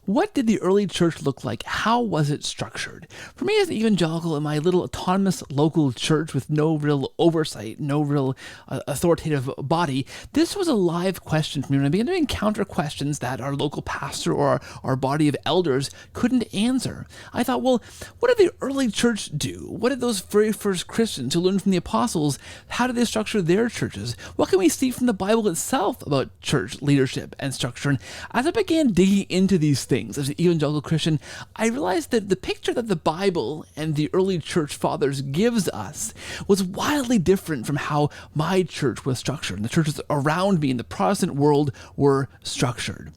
What did the early church look like? How was it structured? For me as an evangelical in my little autonomous local church with no real oversight, no real authoritative body, this was a live question for me when I began to encounter questions that our local pastor or our body of elders couldn't answer. I thought, well, what did the early church do? What did those very first Christians who learned from the apostles, how did they structure their churches? What can we see from the Bible itself about church leadership and structure? And as I began digging into these things as an evangelical Christian, I realized that the picture that the Bible and the early church fathers gives us was wildly different from how my church was structured and the churches around me in the Protestant world were structured.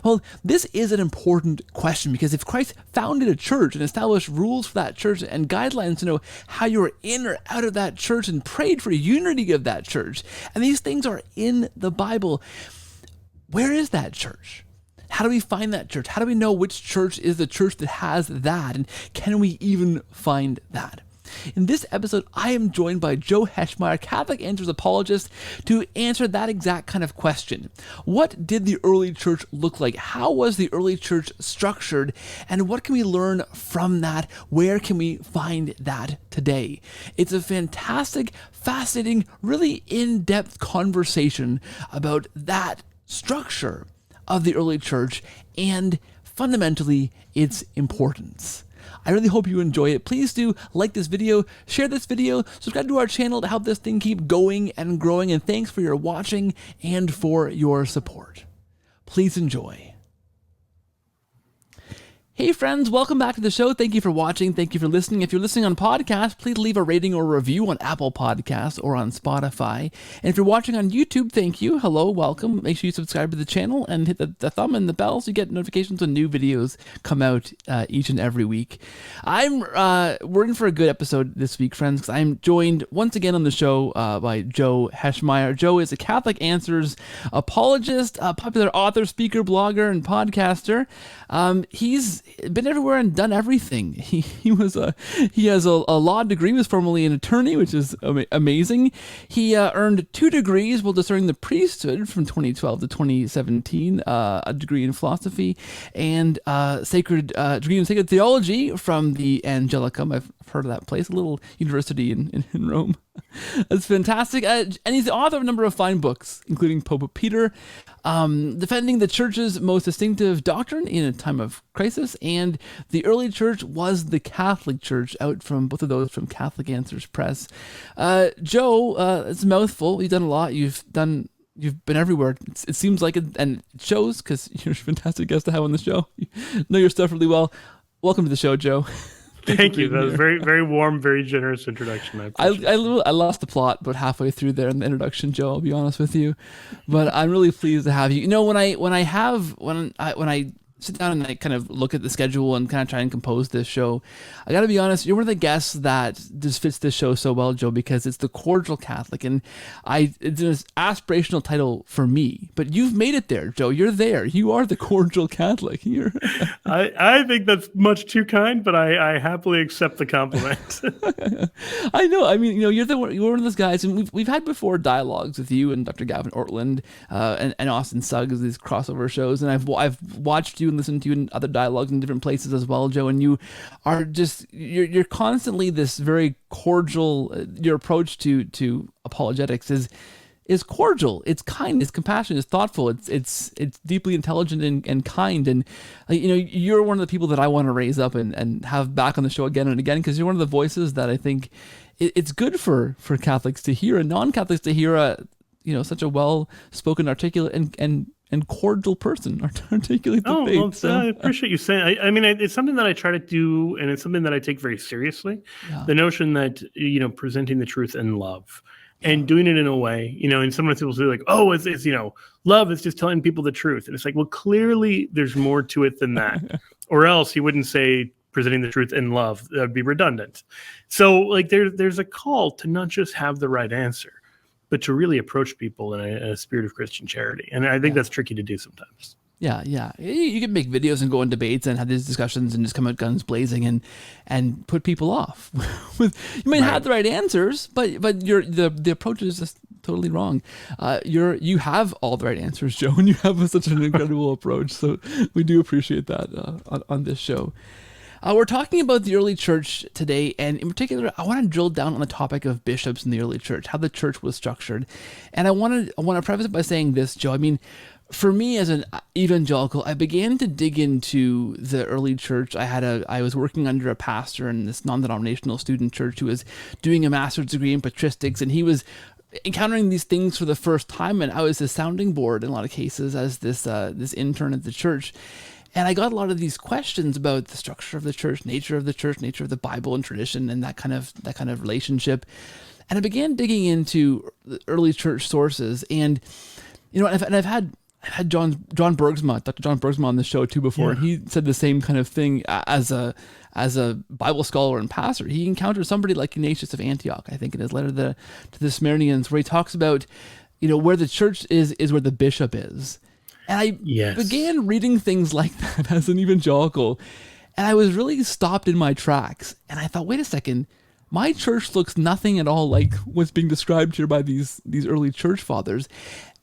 Well, this is an important question because if Christ founded a church and established rules for that church and guidelines to know how you were in or out of that church and prayed for unity of that church, and these things are in the Bible, where is that church? How do we find that church? How do we know which church is the church that has that? And can we even find that? In this episode, I am joined by Joe Heschmeyer, Catholic Answers apologist, to answer that exact kind of question. What did the early church look like? How was the early church structured? And what can we learn from that? Where can we find that today? It's a fantastic, fascinating, really in-depth conversation about that structure of the early church and fundamentally its importance. I really hope you enjoy it. Please do like this video, share this video, subscribe to our channel to help this thing keep going and growing, and thanks for your watching and for your support. Please enjoy. Hey friends, welcome back to the show. Thank you for watching. Thank you for listening. If you're listening on podcast, please leave a rating or review on Apple Podcasts or on Spotify. And if you're watching on YouTube, thank you. Hello, welcome. Make sure you subscribe to the channel and hit the thumb and the bell so you get notifications when new videos come out each and every week. We're in for a good episode this week, friends, because I'm joined once again on the show by Joe Heschmeyer. Joe is a Catholic Answers apologist, a popular author, speaker, blogger, and podcaster. He's been everywhere and done everything. He has a law degree, was formerly an attorney, which is amazing. He earned 2 degrees while discerning the priesthood from 2012 to 2017, a degree in philosophy and degree in sacred theology from the Angelicum. I've heard of that place, a little university in Rome. That's fantastic. And he's the author of a number of fine books, including Pope Peter, defending the church's most distinctive doctrine in a time of crisis, and the early church was the Catholic Church, out from both of those from Catholic Answers Press. Joe, it's a mouthful. You've done a lot. You've been everywhere. It seems like it, and it shows because you're a fantastic guest to have on the show. You know your stuff really well. Welcome to the show, Joe. Thank you. That was very, very warm, very generous introduction. I lost the plot about halfway through there in the introduction, Joe. I'll be honest with you, but I'm really pleased to have you. You know, when I sit down and I kind of look at the schedule and kind of try and compose this show, I got to be honest, you're one of the guests that just fits this show so well, Joe, because it's the Cordial Catholic, and it's an aspirational title for me, but you've made it there, Joe. You're there. You are the Cordial Catholic. I think that's much too kind, but I happily accept the compliment. I know. I mean, you know, you're one of those guys, and we've had before dialogues with you and Dr. Gavin Ortland and Austin Suggs, these crossover shows, and I've watched you and listened to you in other dialogues in different places as well, Joe, and you are just you're constantly this very cordial. Your approach to apologetics is cordial, it's kind, it's compassionate, it's thoughtful, it's deeply intelligent and kind, and you know, you're one of the people that I want to raise up and have back on the show again and again, because you're one of the voices that I think it's good for Catholics to hear and non-Catholics to hear such a well-spoken, articulate and cordial person articulate the faith. Well, so. I appreciate you saying. I mean, it's something that I try to do, and it's something that I take very seriously. Yeah. The notion that presenting the truth in love, and doing it in a way, and sometimes people say like, "Oh, it's love is just telling people the truth," and it's like, well, clearly there's more to it than that, or else he wouldn't say presenting the truth in love. That would be redundant. So, like, there's a call to not just have the right answer, but to really approach people in a spirit of Christian charity. And I think that's tricky to do sometimes. Yeah. You can make videos and go on debates and have these discussions and just come out guns blazing and put people off. You might have the right answers, but the approach is just totally wrong. You have all the right answers, Joe, and you have such an incredible approach. So we do appreciate that on this show. We're talking about the early church today, and in particular, I want to drill down on the topic of bishops in the early church, how the church was structured. And I want to preface it by saying this, Joe. I mean, for me as an evangelical, I began to dig into the early church. I was working under a pastor in this non-denominational student church who was doing a master's degree in patristics, and he was encountering these things for the first time, and I was his sounding board in a lot of cases as this intern at the church. And I got a lot of these questions about the structure of the church, nature of the Bible and tradition, and that kind of relationship. And I began digging into the early church sources, and I've had John Bergsma, Dr. John Bergsma, on the show too before, and he said the same kind of thing as a Bible scholar and pastor. He encountered somebody like Ignatius of Antioch, I think, in his letter to the Smyrnians, where he talks about, where the church is where the bishop is. And I began reading things like that as an evangelical, and I was really stopped in my tracks. And I thought, wait a second, my church looks nothing at all like what's being described here by these early church fathers.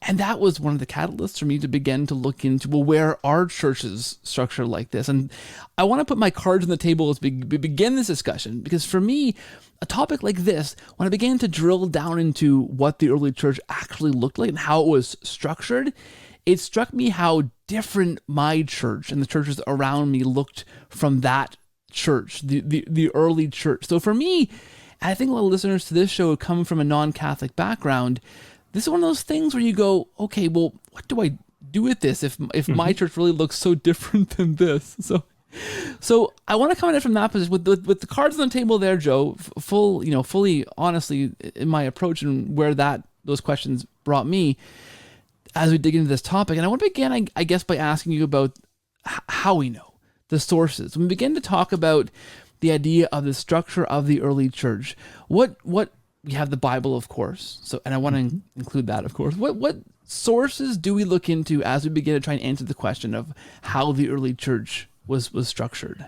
And that was one of the catalysts for me to begin to look into, well, where are churches structured like this? And I want to put my cards on the table as we begin this discussion, because for me, a topic like this, when I began to drill down into what the early church actually looked like and how it was structured, it struck me how different my church and the churches around me looked from that church, the early church. So for me, and I think a lot of listeners to this show come from a non-Catholic background, this is one of those things where you go, okay, well, what do I do with this if my church really looks so different than this? So I want to come at it from that position with the cards on the table there, Joe, fully honestly in my approach and where those questions brought me as we dig into this topic. And I want to begin, I guess, by asking you about how we know the sources. When we begin to talk about the idea of the structure of the early church, what we have the Bible, of course. So, and I want to include that, of course. What sources do we look into as we begin to try and answer the question of how the early church was structured?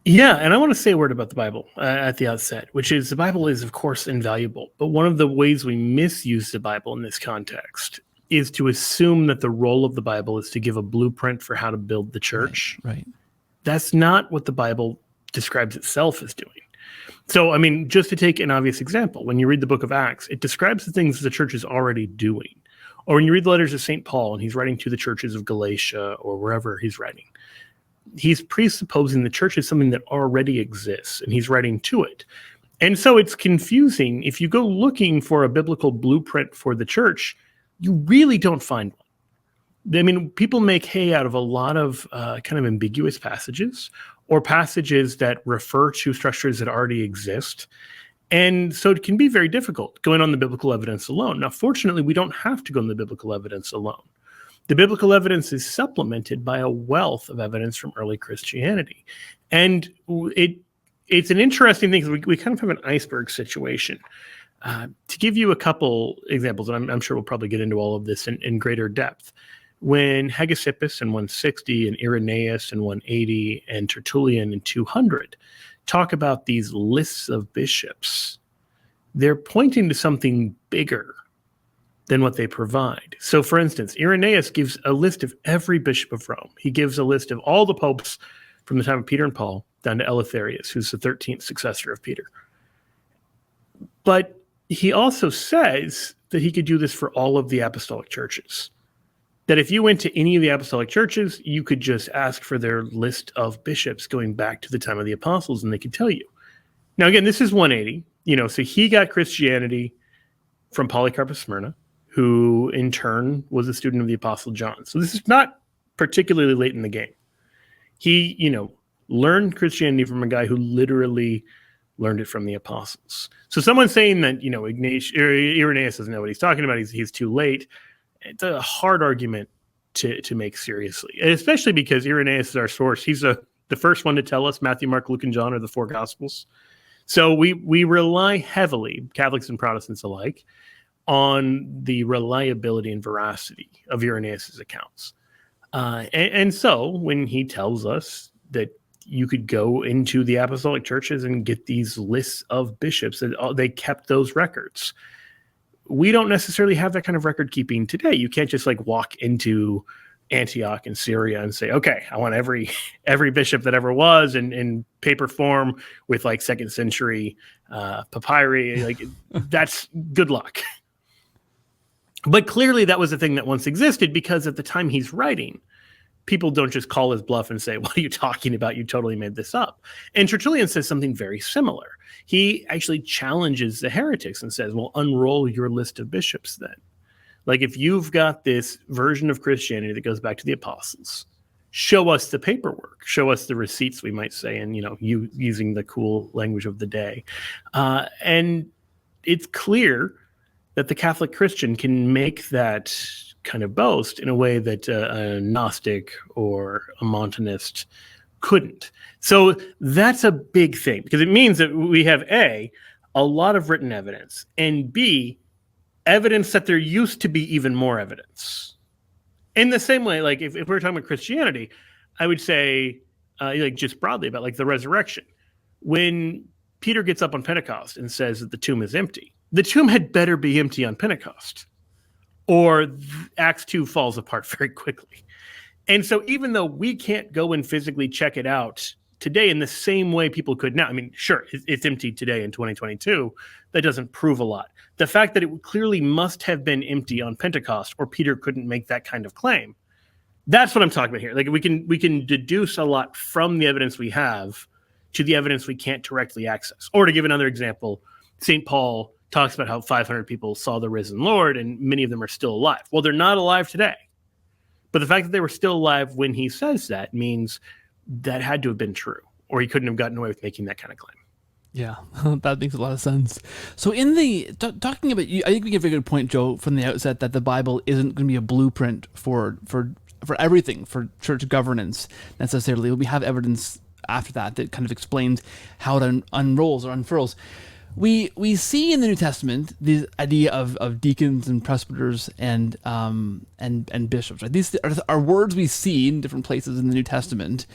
Yeah, and I want to say a word about the Bible at the outset, which is the Bible is, of course, invaluable. But one of the ways we misuse the Bible in this context is to assume that the role of the Bible is to give a blueprint for how to build the church. Right. That's not what the Bible describes itself as doing. So, I mean, just to take an obvious example, when you read the book of Acts, it describes the things the church is already doing. Or when you read the letters of St. Paul and he's writing to the churches of Galatia or wherever he's writing, he's presupposing the church is something that already exists and he's writing to it. And so it's confusing. If you go looking for a biblical blueprint for the church, you really don't find one. I mean, people make hay out of a lot of kind of ambiguous passages or passages that refer to structures that already exist. And so it can be very difficult going on the biblical evidence alone. Now, fortunately, we don't have to go on the biblical evidence alone. The biblical evidence is supplemented by a wealth of evidence from early Christianity. And it's an interesting thing because we kind of have an iceberg situation. To give you a couple examples, and I'm sure we'll probably get into all of this in greater depth. When Hegesippus in 160 and Irenaeus in 180 and Tertullian in 200 talk about these lists of bishops, they're pointing to something bigger than what they provide. So, for instance, Irenaeus gives a list of every bishop of Rome. He gives a list of all the popes from the time of Peter and Paul down to Eleutherius, who's the 13th successor of Peter. But he also says that he could do this for all of the apostolic churches. That if you went to any of the apostolic churches, you could just ask for their list of bishops going back to the time of the apostles, and they could tell you. Now, again, this is 180. So he got Christianity from Polycarp of Smyrna, who in turn was a student of the apostle John. So this is not particularly late in the game. He, learned Christianity from a guy who literally learned it from the apostles. So someone saying that, Irenaeus doesn't know what he's talking about, he's too late, it's a hard argument to make seriously, and especially because Irenaeus is our source. He's the first one to tell us Matthew, Mark, Luke, and John are the four Gospels. So we rely heavily, Catholics and Protestants alike, on the reliability and veracity of Irenaeus' accounts. And so when he tells us that you could go into the apostolic churches and get these lists of bishops, that they kept those records, we don't necessarily have that kind of record keeping today. You can't just like walk into Antioch in Syria and say, okay, I want every bishop that ever was in paper form with like 2nd century papyri. Like that's good luck. But clearly that was a thing that once existed, because at the time he's writing, people don't just call his bluff and say, what are you talking about? You totally made this up. And Tertullian says something very similar. He actually challenges the heretics and says, well, unroll your list of bishops then. Like if you've got this version of Christianity that goes back to the apostles, show us the paperwork, show us the receipts, we might say, and, you using the cool language of the day. And it's clear that the Catholic Christian can make that kind of boast in a way that a Gnostic or a Montanist couldn't. So that's a big thing, because it means that we have a lot of written evidence, and B, evidence that there used to be even more evidence. In the same way, like if we're talking about Christianity, I would say, like just broadly about like the resurrection. When Peter gets up on Pentecost and says that the tomb is empty, the tomb had better be empty on Pentecost, or Acts 2 falls apart very quickly. And so even though we can't go and physically check it out today in the same way people could now, I mean, sure, it's empty today in 2022. That doesn't prove a lot. The fact that it clearly must have been empty on Pentecost, or Peter couldn't make that kind of claim, that's what I'm talking about here. Like we can deduce a lot from the evidence we have to the evidence we can't directly access. Or to give another example, St. Paul talks about how 500 people saw the risen Lord, and many of them are still alive. Well, they're not alive today. But the fact that they were still alive when he says that means that had to have been true, or he couldn't have gotten away with making that kind of claim. Yeah, that makes a lot of sense. So talking about, I think we give a good point, Joe, from the outset, that the Bible isn't going to be a blueprint for everything, for church governance necessarily. We have evidence after that kind of explains how it unrolls or unfurls. We see in the New Testament the idea of deacons and presbyters and bishops. Right? These are words we see in different places in the New Testament.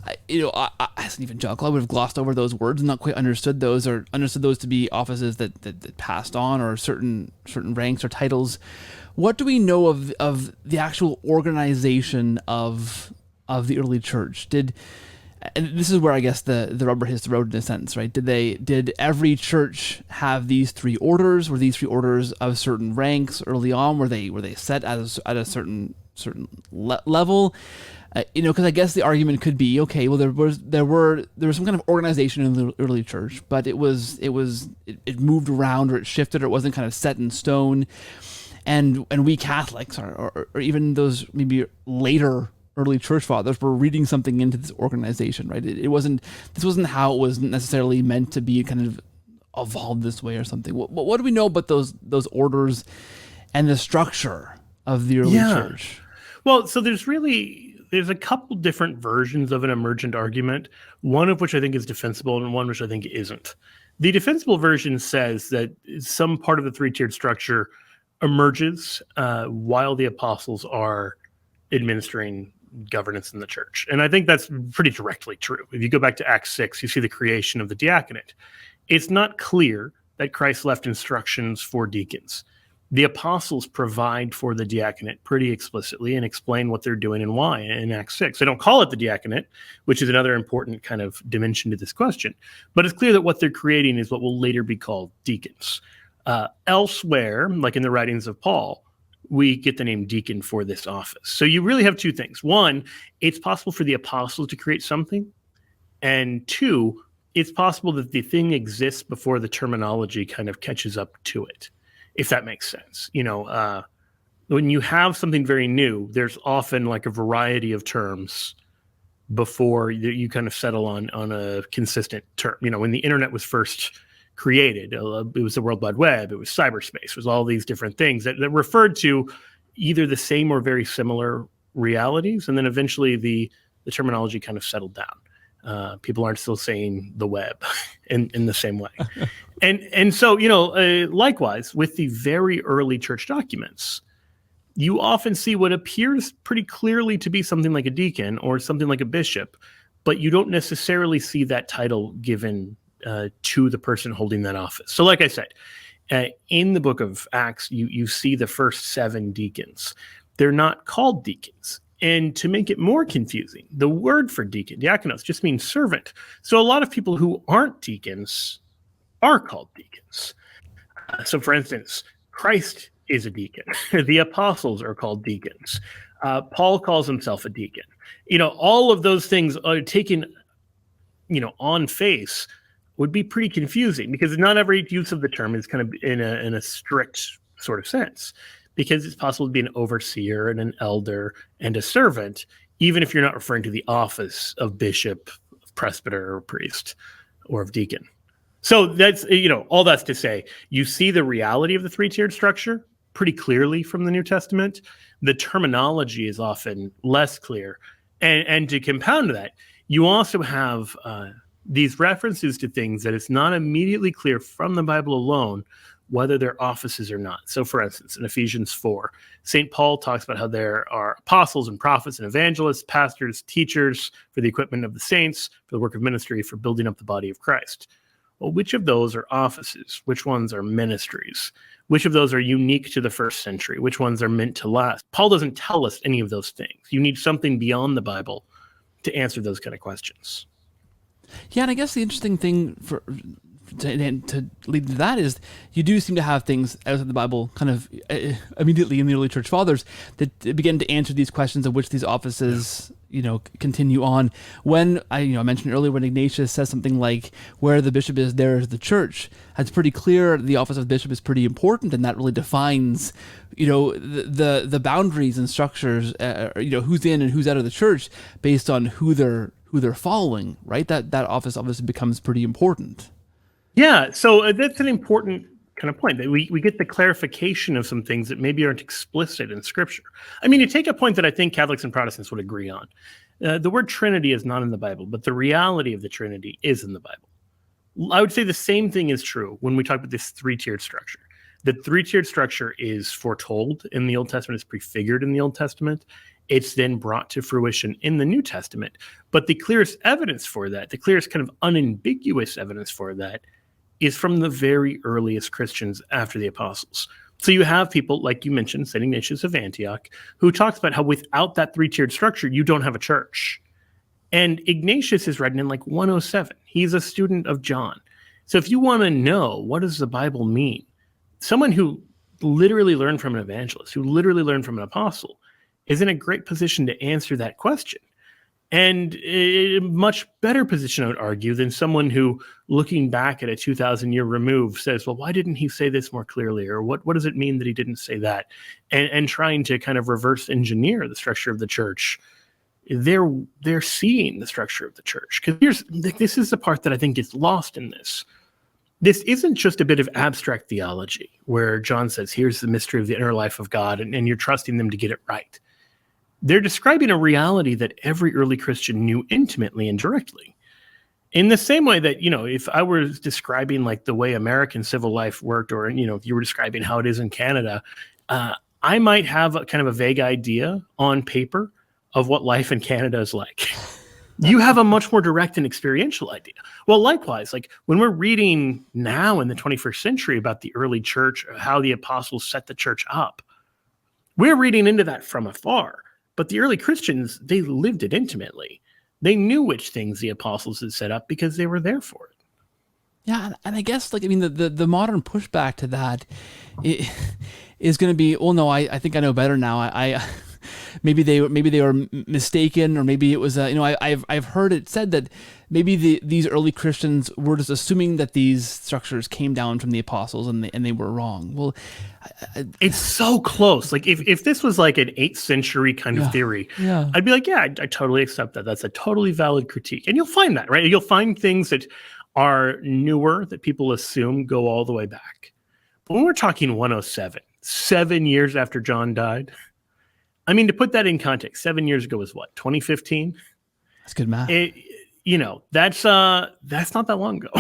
As an evangelical, I would have glossed over those words and not quite understood those, or understood those to be offices that passed on, or certain ranks or titles. What do we know of the actual organization of the early church? And this is where I guess the rubber hits the road in a sense, right? Did every church have these three orders? Were these three orders of certain ranks early on? Were they set at a certain level? Because I guess the argument could be, okay, well there was some kind of organization in the early church, but it moved around, or it shifted, or it wasn't kind of set in stone. And we Catholics, or even those maybe later early church fathers, were reading something into this organization, right? This wasn't how it was necessarily meant to be, kind of evolved this way or something. What do we know about those orders and the structure of the early church? Well, so there's a couple different versions of an emergent argument, one of which I think is defensible and one which I think isn't. The defensible version says that some part of the three-tiered structure emerges while the apostles are administering governance in the church. And I think that's pretty directly true. If you go back to Acts 6, you see the creation of the diaconate. It's not clear that Christ left instructions for deacons. The apostles provide for the diaconate pretty explicitly and explain what they're doing and why in Acts 6. They don't call it the diaconate, which is another important kind of dimension to this question. But it's clear that what they're creating is what will later be called deacons. Elsewhere, like in the writings of Paul, we get the name deacon for this office. So you really have two things. One, it's possible for the apostles to create something. And two, it's possible that the thing exists before the terminology kind of catches up to it, if that makes sense. When you have something very new, there's often like a variety of terms before you kind of settle on a consistent term. When the internet was first created, it was the World Wide Web, it was cyberspace, it was all these different things that referred to either the same or very similar realities. And then eventually the terminology kind of settled down. People aren't still saying the web in the same way. And so, likewise, with the very early church documents, you often see what appears pretty clearly to be something like a deacon or something like a bishop, but you don't necessarily see that title given to the person holding that office. So like I said, In the book of Acts, you see the first 7 deacons. They're not called deacons. And to make it more confusing, the word for deacon, diakonos, just means servant. So a lot of people who aren't deacons are called deacons. So for instance, Christ is a deacon. The apostles are called deacons. Paul calls himself a deacon. All of those things are taken, on face would be pretty confusing, because not every use of the term is kind of in a strict sort of sense, because it's possible to be an overseer and an elder and a servant, even if you're not referring to the office of bishop, of presbyter, or priest, or of deacon. So that's, all that's to say, you see the reality of the 3-tiered structure pretty clearly from the New Testament. The terminology is often less clear. And to compound that, you also have these references to things that it's not immediately clear from the Bible alone whether they're offices or not. So for instance, in Ephesians 4, St. Paul talks about how there are apostles and prophets and evangelists, pastors, teachers for the equipment of the saints, for the work of ministry, for building up the body of Christ. Well, which of those are offices? Which ones are ministries? Which of those are unique to the first century? Which ones are meant to last? Paul doesn't tell us any of those things. You need something beyond the Bible to answer those kind of questions. Yeah, and I guess the interesting thing to lead to that is you do seem to have things out of the Bible kind of immediately in the early church fathers that begin to answer these questions of which these offices continue on. When I mentioned earlier, when Ignatius says something like, where the bishop is, there is the church, it's pretty clear the office of bishop is pretty important, and that really defines the boundaries and structures, who's in and who's out of the church based on who they're following, right? That office obviously becomes pretty important. Yeah, so that's an important kind of point, that we get the clarification of some things that maybe aren't explicit in Scripture. I mean, you take a point that I think Catholics and Protestants would agree on. The word Trinity is not in the Bible, but the reality of the Trinity is in the Bible. I would say the same thing is true when we talk about this 3-tiered structure. The 3-tiered structure is foretold in the Old Testament, is prefigured in the Old Testament. It's then brought to fruition in the New Testament. But the clearest evidence for that, the clearest kind of unambiguous evidence for that, is from the very earliest Christians after the apostles. So you have people, like you mentioned, St. Ignatius of Antioch, who talks about how without that 3-tiered structure, you don't have a church. And Ignatius is written in like 107. He's a student of John. So if you want to know, what does the Bible mean? Someone who literally learned from an evangelist, who literally learned from an apostle, is in a great position to answer that question. And a much better position, I would argue, than someone who, looking back at a 2,000-year remove, says, well, why didn't he say this more clearly? Or what does it mean that he didn't say that? And trying to kind of reverse engineer the structure of the church. They're seeing the structure of the church. Because this is the part that I think gets lost in this. This isn't just a bit of abstract theology where John says, here's the mystery of the inner life of God, and you're trusting them to get it right. They're describing a reality that every early Christian knew intimately and directly. In the same way that, if I were describing like the way American civil life worked, or, if you were describing how it is in Canada, I might have a kind of a vague idea on paper of what life in Canada is like. You have a much more direct and experiential idea. Well, likewise, like when we're reading now in the 21st century about the early church, how the apostles set the church up, we're reading into that from afar. But the early Christians, they lived it intimately. They knew which things the apostles had set up because they were there for it. Yeah, and I guess, the modern pushback to that is going to be, well, no, I think I know better now. I maybe they were mistaken, or maybe it was I've heard it said that maybe these early Christians were just assuming that these structures came down from the apostles, and they were wrong. Well, it's so close. Like if this was like an 8th century kind of theory, I'd be like, yeah, I totally accept that. That's a totally valid critique. And you'll find that, right? You'll find things that are newer that people assume go all the way back. But when we're talking 107, 7 years after John died, I mean, to put that in context, 7 years ago was what, 2015? That's good math. That's not that long ago.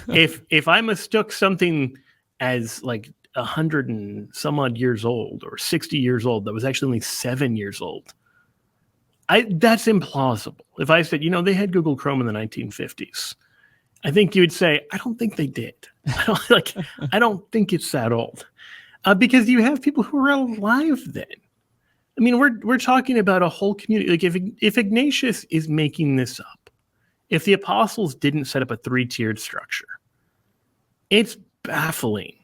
If I mistook something as like 100 and some odd years old, or 60 years old, that was actually only 7 years old, that's implausible. If I said, they had Google Chrome in the 1950s, I think you would say, I don't think they did. I don't think it's that old. Because you have people who were alive then. I mean, we're talking about a whole community. Like if Ignatius is making this up, if the apostles didn't set up a 3-tiered structure, it's baffling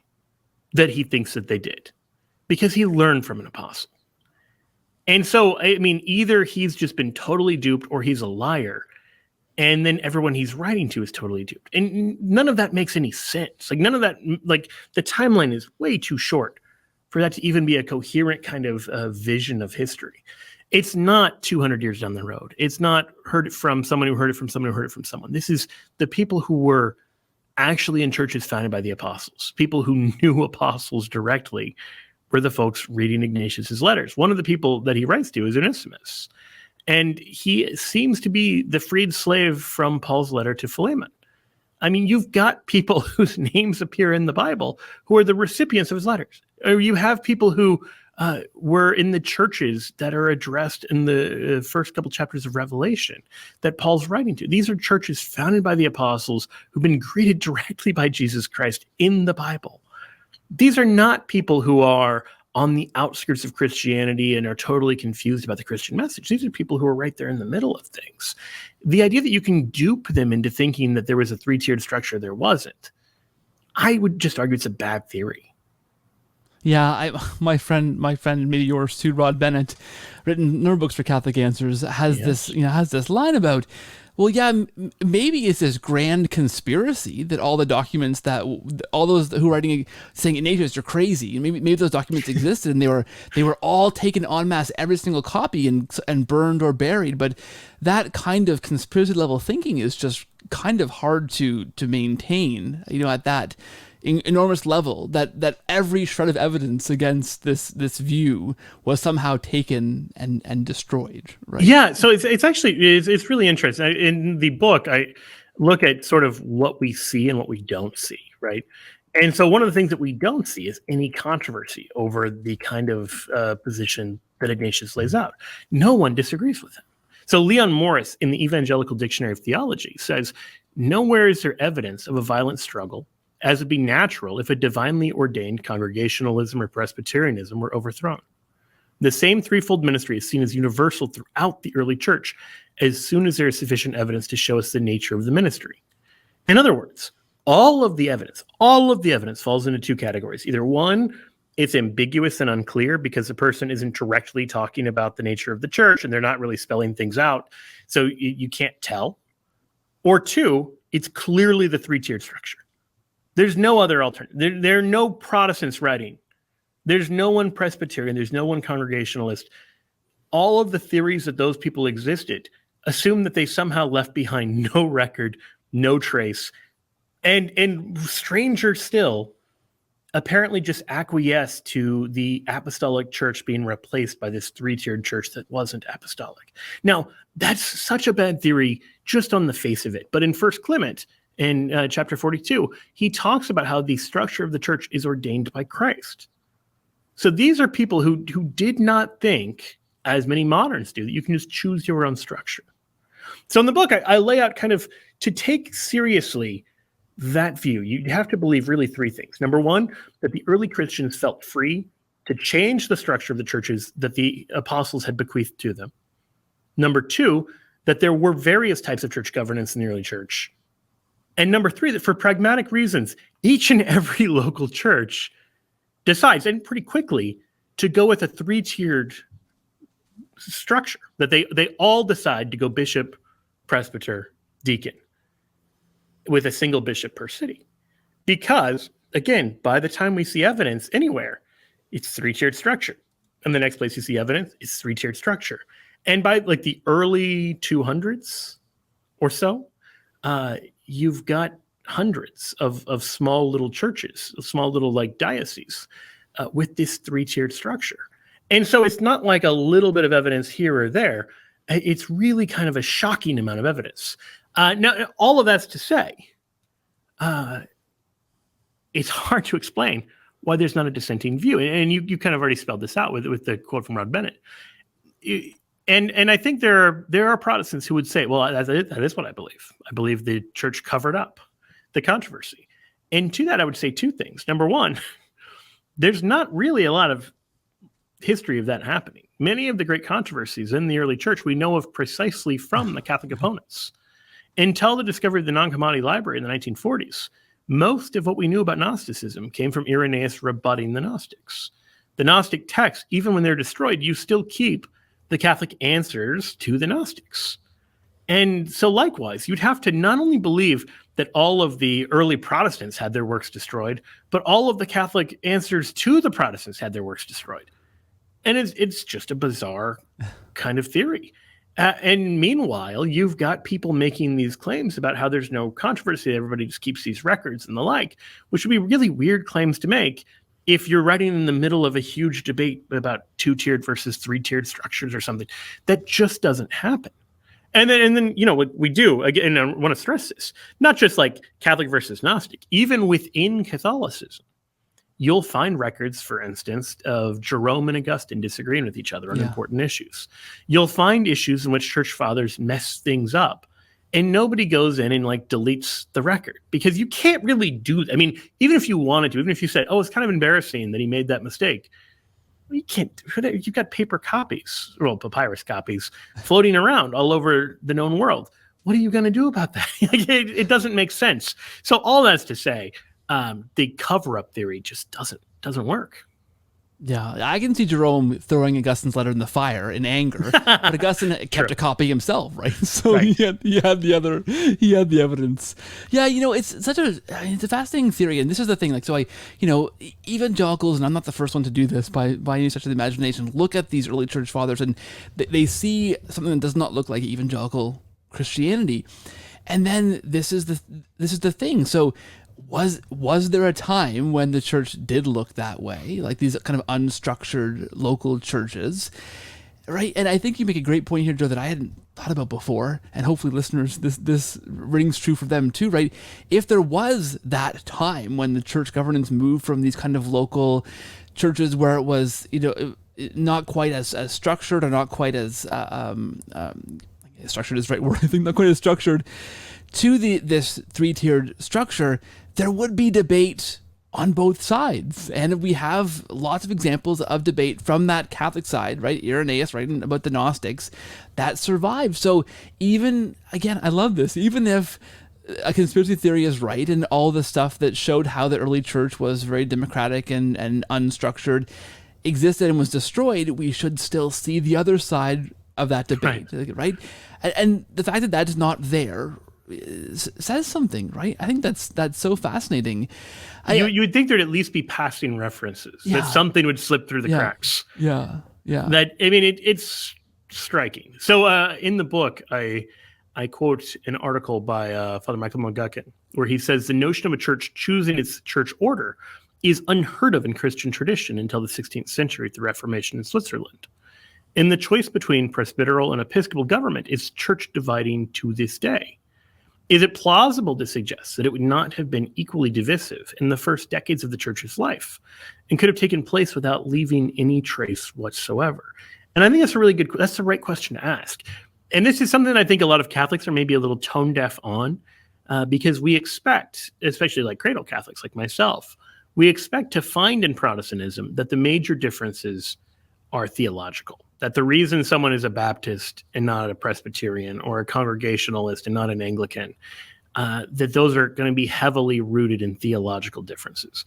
that he thinks that they did, because he learned from an apostle. And so, I mean, either he's just been totally duped or he's a liar. And then everyone he's writing to is totally duped. And none of that makes any sense. Like none of that, like the timeline is way too short for that to even be a coherent kind of vision of history. It's not 200 years down the road. It's not heard it from someone who heard it from someone who heard it from someone. This is the people who were actually in churches founded by the apostles. People who knew apostles directly were the folks reading Ignatius's letters. One of the people that he writes to is Onesimus. And he seems to be the freed slave from Paul's letter to Philemon. I mean, you've got people whose names appear in the Bible who are the recipients of his letters. Or you have people who were in the churches that are addressed in the first couple chapters of Revelation that Paul's writing to. These are churches founded by the apostles who've been greeted directly by Jesus Christ in the Bible. These are not people who are on the outskirts of Christianity and are totally confused about the Christian message. These are people who are right there in the middle of things. The idea that you can dupe them into thinking that there was a 3-tiered structure, there wasn't. I would just argue it's a bad theory. Yeah, my friend, maybe yours too, Rod Bennett, written a number of books for Catholic Answers, has this line about, well, yeah, maybe it's this grand conspiracy that all the documents that all those who are writing saying Ignatius, you're crazy. Maybe those documents existed and they were all taken en masse, every single copy, and burned or buried. But that kind of conspiracy level thinking is just kind of hard to maintain. At that enormous level, that every shred of evidence against this view was somehow taken and destroyed, right? Yeah, so it's actually really interesting. In the book, I look at sort of what we see and what we don't see, right? And so one of the things that we don't see is any controversy over the kind of position that Ignatius lays out. No one disagrees with him. So Leon Morris in the Evangelical Dictionary of Theology says, nowhere is there evidence of a violent struggle, as would be natural if a divinely ordained Congregationalism or Presbyterianism were overthrown. The same threefold ministry is seen as universal throughout the early church, as soon as there is sufficient evidence to show us the nature of the ministry. In other words, all of the evidence falls into 2 categories. Either one, it's ambiguous and unclear because the person isn't directly talking about the nature of the church and they're not really spelling things out, so you can't tell. Or 2, it's clearly the 3-tiered structure. There's no other alternative. There are no Protestants writing. There's no one Presbyterian. There's no one Congregationalist. All of the theories that those people existed assume that they somehow left behind no record, no trace, and stranger still, apparently just acquiesced to the apostolic church being replaced by this 3-tiered church that wasn't apostolic. Now, that's such a bad theory just on the face of it. But in 1 Clement, in chapter 42, he talks about how the structure of the church is ordained by Christ. So these are people who did not think, as many moderns do, that you can just choose your own structure. So in the book, I lay out kind of, to take seriously that view, you have to believe really 3 things. Number 1, that the early Christians felt free to change the structure of the churches that the apostles had bequeathed to them. Number 2, that there were various types of church governance in the early church. And number 3, that for pragmatic reasons, each and every local church decides, and pretty quickly, to go with a 3-tiered structure, that they all decide to go bishop, presbyter, deacon, with a single bishop per city. Because, again, by the time we see evidence anywhere, it's 3-tiered structure. And the next place you see evidence is 3-tiered structure. And by like the early 200s or so, you've got hundreds of small little churches, small little like dioceses with this 3-tiered structure. And so it's not like a little bit of evidence here or there. It's really kind of a shocking amount of evidence. Now, all of that's to say, it's hard to explain why there's not a dissenting view. And you kind of already spelled this out with the quote from Rod Bennett. And I think there are Protestants who would say, well, that is what I believe. I believe the church covered up. the controversy. And to that, I would say two things. Number one, there's not really a lot of history of that happening. Many of the great controversies in the early church we know of precisely from the Catholic opponents. Until the discovery of the non-commodity library in the 1940s, most of what we knew about Gnosticism came from Irenaeus rebutting the Gnostics. The Gnostic texts, even when they're destroyed, you still keep the Catholic answers to the Gnostics. And so likewise, you'd have to not only believe that all of the early Protestants had their works destroyed, but all of the Catholic answers to the Protestants had their works destroyed. And it's just a bizarre kind of theory. And meanwhile, you've got people making these claims about how there's no controversy, everybody just keeps these records and the like, which would be really weird claims to make if you're writing in the middle of a huge debate about two-tiered versus three-tiered structures or something. That just doesn't happen. And then what we do, again, and I want to stress this, not just like Catholic versus Gnostic, even within Catholicism, you'll find records, for instance, of Jerome and Augustine disagreeing with each other on important issues. You'll find issues in which church fathers mess things up, and nobody goes in and like deletes the record, because you can't really do that. I mean, even if you wanted to, even if you said, oh, it's kind of embarrassing that he made that mistake, you can't. You've got paper copies, well, papyrus copies, floating around all over the known world. What are you going to do about that? It doesn't make sense. So all that's to say, the cover-up theory just doesn't work. Yeah, I can see Jerome throwing Augustine's letter in the fire in anger, but Augustine kept a copy himself, right? So right. He had the evidence. Yeah, it's a fascinating theory, and this is the thing. Like, so evangelicals, and I'm not the first one to do this by any stretch of the imagination, look at these early church fathers, and they see something that does not look like evangelical Christianity, and then this is the thing. So, was there a time when the church did look that way, like these kind of unstructured local churches, right? And I think you make a great point here, Joe, that I hadn't thought about before, and hopefully listeners, this rings true for them too, right? If there was that time when the church governance moved from these kind of local churches where it was, not quite as structured, or not quite as structured is the right word, I think, not quite as structured, to this three-tiered structure, there would be debate on both sides. And we have lots of examples of debate from that Catholic side, right? Irenaeus writing about the Gnostics, that survived. So even, again, I love this, even if a conspiracy theory is right and all the stuff that showed how the early church was very democratic and unstructured existed and was destroyed, we should still see the other side of that debate, right? And the fact that is not there says something, right? I think that's so fascinating. You would think there'd at least be passing references, that something would slip through the cracks. Yeah. That, I mean, it's striking. So in the book, I quote an article by Father Michael McGuckin, where he says the notion of a church choosing its church order is unheard of in Christian tradition until the 16th century with the Reformation in Switzerland. And the choice between presbyteral and episcopal government is church dividing to this day. Is it plausible to suggest that it would not have been equally divisive in the first decades of the church's life and could have taken place without leaving any trace whatsoever? And I think that's the right question to ask. And this is something I think a lot of Catholics are maybe a little tone deaf on, because we expect, especially like cradle Catholics like myself, we expect to find in Protestantism that the major differences are theological. That the reason someone is a Baptist and not a Presbyterian, or a Congregationalist and not an Anglican, that those are going to be heavily rooted in theological differences.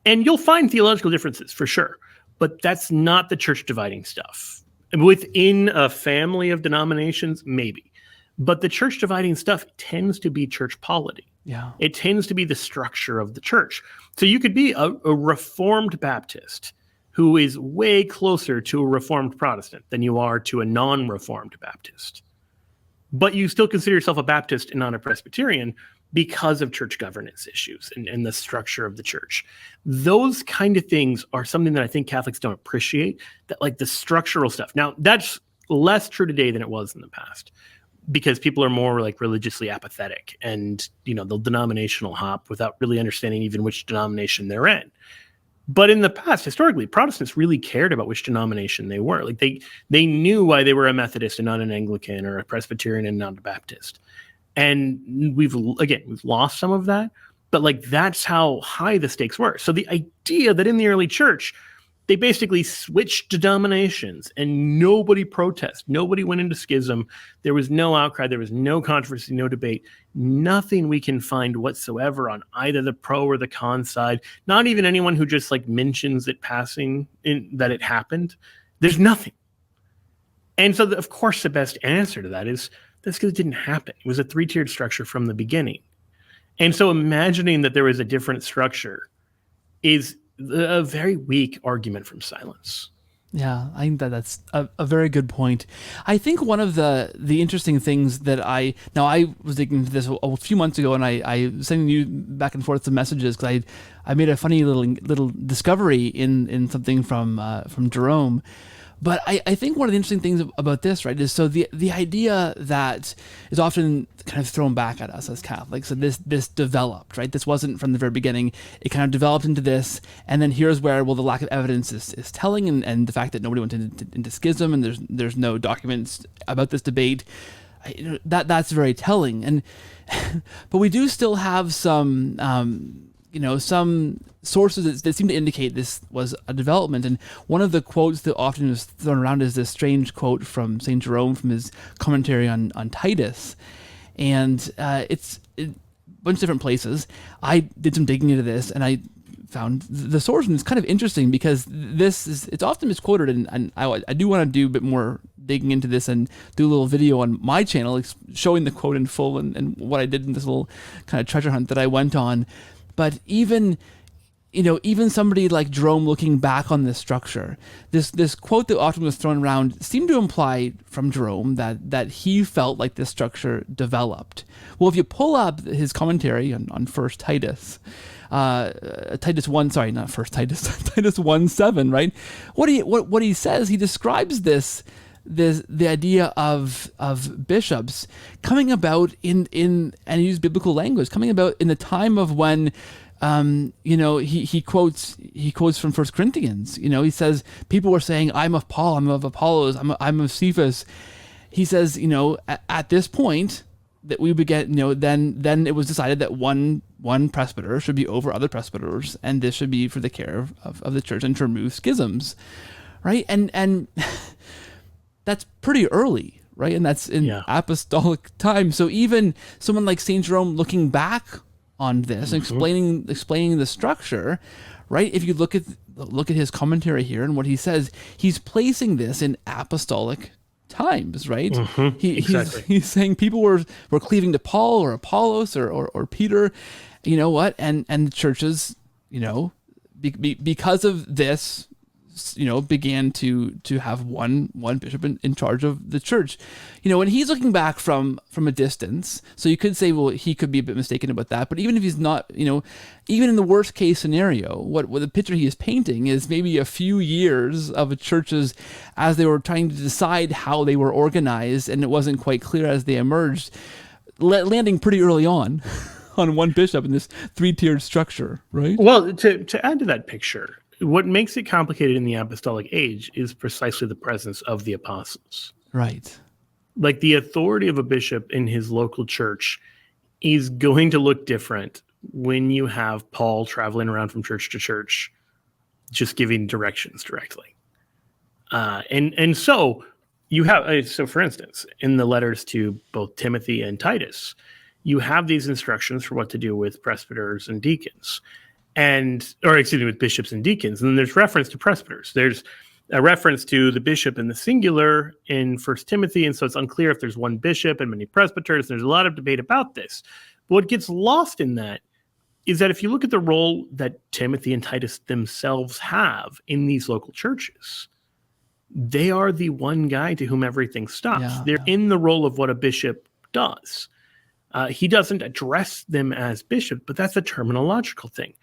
And you'll find theological differences for sure, but that's not the church dividing stuff. Within a family of denominations, maybe. But the church dividing stuff tends to be church polity. Yeah. It tends to be the structure of the church. So you could be a Reformed Baptist who is way closer to a Reformed Protestant than you are to a non-Reformed Baptist. But you still consider yourself a Baptist and not a Presbyterian because of church governance issues and the structure of the church. Those kind of things are something that I think Catholics don't appreciate, that like the structural stuff. Now, that's less true today than it was in the past, because people are more like religiously apathetic and, they'll denominational hop without really understanding even which denomination they're in. But in the past, historically, Protestants really cared about which denomination they were. Like they knew why they were a Methodist and not an Anglican, or a Presbyterian and not a Baptist. And we've lost some of that, but like that's how high the stakes were. So the idea that in the early church, they basically switched denominations and nobody protested. Nobody went into schism. There was no outcry. There was no controversy, no debate, nothing we can find whatsoever on either the pro or the con side. Not even anyone who just like mentions it passing that it happened. There's nothing. And so, of course, the best answer to that is that's because it didn't happen. It was a 3-tiered structure from the beginning. And so imagining that there was a different structure is a very weak argument from silence. Yeah, I think that's a very good point. I think one of the interesting things that I was digging into this a few months ago, and I sending you back and forth some messages because I made a funny little discovery in something from Jerome. But I think one of the interesting things about this, right, is so the idea that is often kind of thrown back at us as Catholics, so this developed, right? This wasn't from the very beginning. It kind of developed into this, and then here's where, well, the lack of evidence is telling, and the fact that nobody went into schism, and there's no documents about this debate, that's very telling. And but we do still have some some sources that seem to indicate this was a development. And one of the quotes that often is thrown around is this strange quote from St. Jerome from his commentary on Titus. And it's a bunch of different places. I did some digging into this, and I found the source, and it's kind of interesting because it's often misquoted, and I do want to do a bit more digging into this and do a little video on my channel showing the quote in full and what I did in this little kind of treasure hunt that I went on. But even somebody like Jerome looking back on this structure, this quote that often was thrown around seemed to imply from Jerome that he felt like this structure developed. Well, if you pull up his commentary on First Titus, Titus 1:7, right? What he says, he describes the idea of bishops coming about in and he used biblical language, coming about in the time of when he quotes from 1 Corinthians. He says people were saying, I'm of Paul, I'm of Apollos, I'm of Cephas. He says, at this point that we began, then it was decided that one presbyter should be over other presbyters, and this should be for the care of the church and to remove schisms, right? And that's pretty early, right? And that's in apostolic time. So even someone like St. Jerome looking back on this and explaining the structure, right? If you look at his commentary here and what he says, he's placing this in apostolic times, right? Exactly. He's saying people were cleaving to Paul or Apollos or Peter, and the churches, because of this, began to have one bishop in charge of the church. And he's looking back from a distance, so you could say, well, he could be a bit mistaken about that. But even if he's not, even in the worst case scenario, what the picture he is painting is maybe a few years of churches as they were trying to decide how they were organized, and it wasn't quite clear as they emerged, landing pretty early on one bishop in this 3-tiered structure, right? Well, to add to that picture, what makes it complicated in the apostolic age is precisely the presence of the apostles. Right. Like the authority of a bishop in his local church is going to look different when you have Paul traveling around from church to church, just giving directions directly. And so you have, so for instance, in the letters to both Timothy and Titus, you have these instructions for what to do with presbyters and deacons. With bishops and deacons. And then there's reference to presbyters. There's a reference to the bishop in the singular in 1 Timothy. And so it's unclear if there's one bishop and many presbyters. There's a lot of debate about this. But what gets lost in that is that if you look at the role that Timothy and Titus themselves have in these local churches, they are the one guy to whom everything stops. Yeah, They're in the role of what a bishop does. He doesn't address them as bishop, but that's a terminological thing.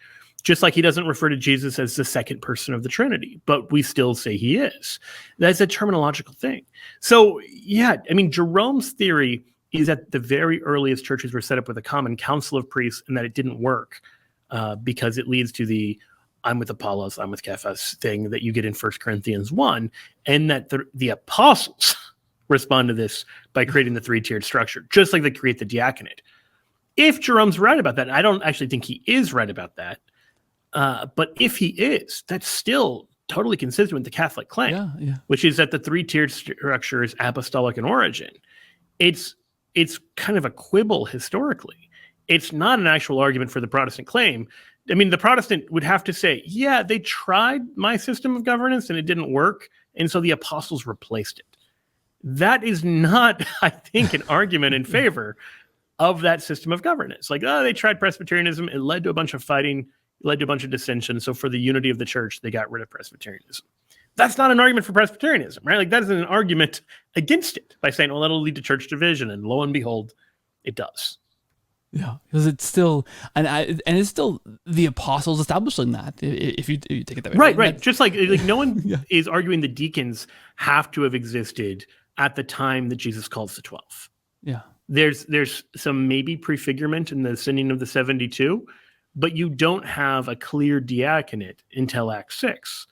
Just like he doesn't refer to Jesus as the second person of the Trinity, but we still say he is. That's a terminological thing. So, Jerome's theory is that the very earliest churches were set up with a common council of priests and that it didn't work because it leads to the I'm with Apollos, I'm with Cephas thing that you get in 1 Corinthians 1, and that the apostles respond to this by creating the three-tiered structure, just like they create the diaconate. If Jerome's right about that, I don't actually think he is right about that. But if he is, that's still totally consistent with the Catholic claim, which is that the three-tiered structure is apostolic in origin. It's kind of a quibble historically. It's not an actual argument for the Protestant claim. I mean, the Protestant would have to say, yeah, they tried my system of governance and it didn't work, and so the apostles replaced it. That is not, I think, an argument in favor of that system of governance. Like, oh, they tried Presbyterianism. It led to a bunch of fighting, led to a bunch of dissension. So for the unity of the church, they got rid of Presbyterianism. That's not an argument for Presbyterianism, right? Like, that is an argument against it by saying, well, that'll lead to church division. And lo and behold, it does. Yeah, because it's still, and it's still the apostles establishing that, if you take it that way. Right. Just like no one is arguing the deacons have to have existed at the time that Jesus calls the 12. Yeah. There's some maybe prefigurement in the sending of the 72, but you don't have a clear diaconate until Acts 6.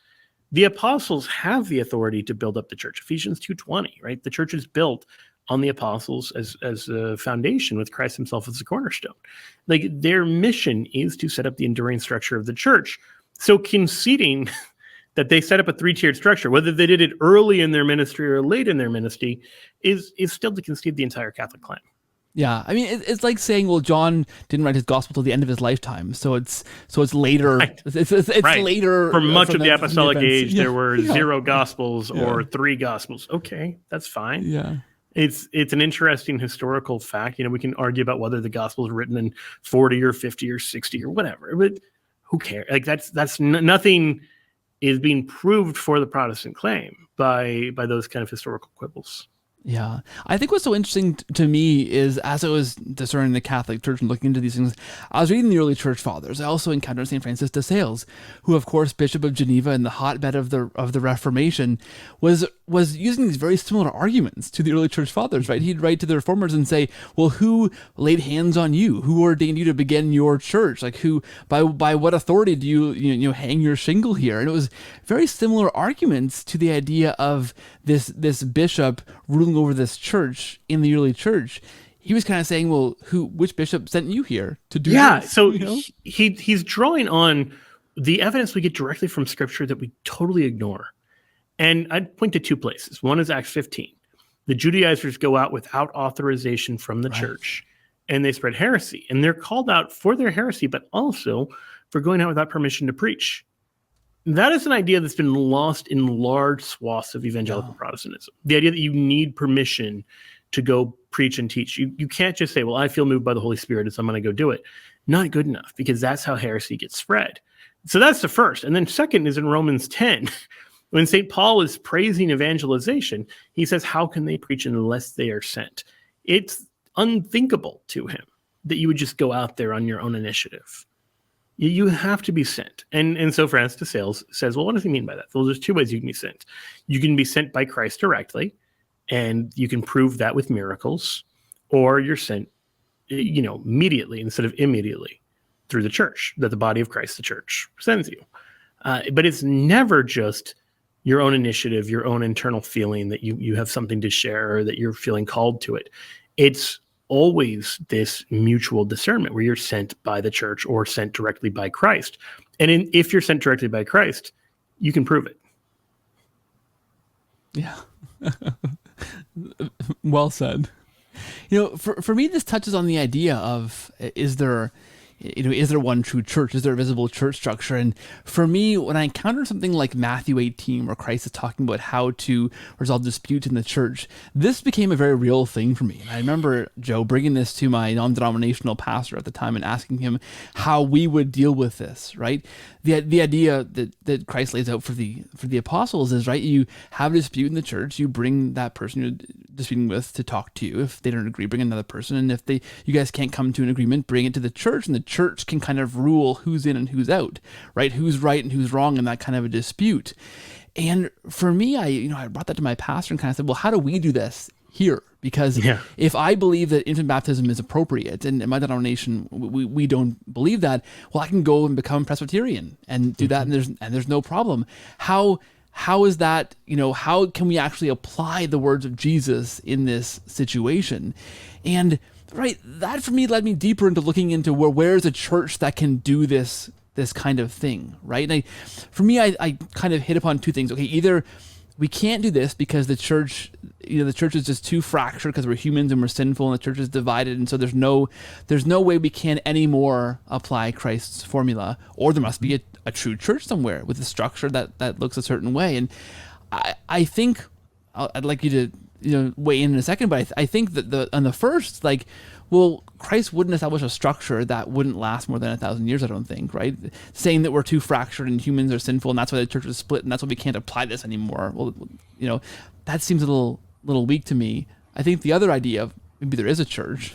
The apostles have the authority to build up the church. Ephesians 2:20, right? The church is built on the apostles as a foundation with Christ himself as the cornerstone. Like, their mission is to set up the enduring structure of the church. So conceding that they set up a three-tiered structure, whether they did it early in their ministry or late in their ministry, is still to concede the entire Catholic claim. Yeah, I mean, it's like saying, well, John didn't write his gospel till the end of his lifetime, so it's later. Right. It's later. For much of the apostolic age, there were 0 gospels or 3 gospels. Okay, that's fine. Yeah. It's an interesting historical fact. We can argue about whether the gospel is written in 40 or 50 or 60 or whatever, but who cares? Like, that's nothing is being proved for the Protestant claim by those kind of historical quibbles. Yeah. I think what's so interesting to me is, as I was discerning the Catholic Church and looking into these things, I was reading the early church fathers. I also encountered St. Francis de Sales, who, of course, Bishop of Geneva in the hotbed of the Reformation, was using these very similar arguments to the early church fathers, right? He'd write to the reformers and say, well, who laid hands on you? Who ordained you to begin your church? Like, who, by what authority do you hang your shingle here? And it was very similar arguments to the idea of this bishop ruling over this church in the early church. He was kind of saying, well, which bishop sent you here to do this? Yeah, so he's drawing on the evidence we get directly from Scripture that we totally ignore. And I'd point to 2 places. One is Acts 15. The Judaizers go out without authorization from the church, and they spread heresy. And they're called out for their heresy, but also for going out without permission to preach. That is an idea that's been lost in large swaths of evangelical Protestantism. The idea that you need permission to go preach and teach. You can't just say, well, I feel moved by the Holy Spirit, and so I'm going to go do it. Not good enough, because that's how heresy gets spread. So that's the first. And then second is in Romans 10. When St. Paul is praising evangelization, he says, how can they preach unless they are sent? It's unthinkable to him that you would just go out there on your own initiative. You have to be sent. And so Francis de Sales says, well, what does he mean by that? Well, there's 2 ways you can be sent. You can be sent by Christ directly, and you can prove that with miracles, or you're sent, immediately instead of immediately through the church, that the body of Christ, the church, sends you. But it's never just your own initiative, your own internal feeling that you have something to share or that you're feeling called to it. It's always this mutual discernment where you're sent by the church or sent directly by Christ. And if you're sent directly by Christ, you can prove it. Yeah. Well said. For me, this touches on the idea of, is there one true church? Is there a visible church structure? And for me, when I encounter something like Matthew 18, where Christ is talking about how to resolve disputes in the church, this became a very real thing for me. And I remember, Joe, bringing this to my non-denominational pastor at the time and asking him how we would deal with this, right? The idea that Christ lays out for the apostles is, right, you have a dispute in the church, you bring that person you're disputing with to talk to you. If they don't agree, bring another person. And if you guys can't come to an agreement, bring it to the church, and the church can kind of rule who's in and who's out, right? Who's right and who's wrong in that kind of a dispute. And for me, I brought that to my pastor and kind of said, well, how do we do this here? Because if I believe that infant baptism is appropriate, and in my denomination we don't believe that, well, I can go and become Presbyterian and do that, and there's no problem. How how is that, how can we actually apply the words of Jesus in this situation? And right, that for me led me deeper into looking into where's a church that can do this kind of thing, right? And for me, I kind of hit upon two things. Okay, either we can't do this because the church is just too fractured because we're humans and we're sinful and the church is divided, and so there's no way we can anymore apply Christ's formula, or there must be a true church somewhere with a structure that looks a certain way. And I think I'd like you to weigh in a second, but I think that on the first, like, well, Christ wouldn't establish a structure that wouldn't last more than 1,000 years, I don't think, right? Saying that we're too fractured and humans are sinful and that's why the church is split and that's why we can't apply this anymore. Well, that seems a little weak to me. I think the other idea of maybe there is a church,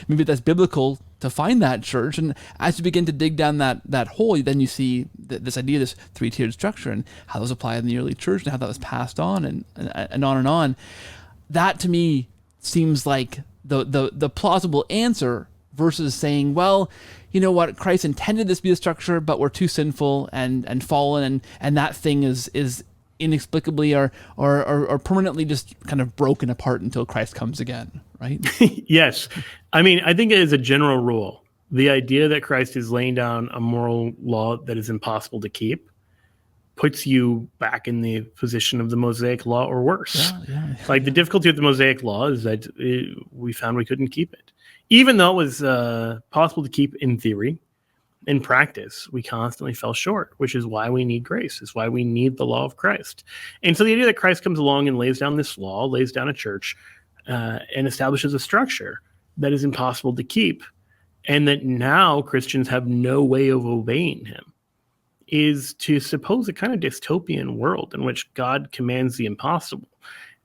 maybe that's biblical to find that church, and as you begin to dig down that hole, then you see this idea, this three-tiered structure, and how those apply in the early church and how that was passed on and on and on. That to me seems like the plausible answer versus saying, well, you know what, Christ intended this to be a structure, but we're too sinful and fallen, and that thing is inexplicably or permanently just kind of broken apart until Christ comes again, right? Yes. I mean, I think it is a general rule. The idea that Christ is laying down a moral law that is impossible to keep puts you back in the position of the Mosaic law or worse. Yeah. Like, the difficulty with the Mosaic law is that we found we couldn't keep it. Even though it was possible to keep in theory, in practice, we constantly fell short, which is why we need grace. It's why we need the law of Christ. And so the idea that Christ comes along and lays down this law, lays down a church, and establishes a structure that is impossible to keep, and that now Christians have no way of obeying him, is to suppose a kind of dystopian world in which God commands the impossible.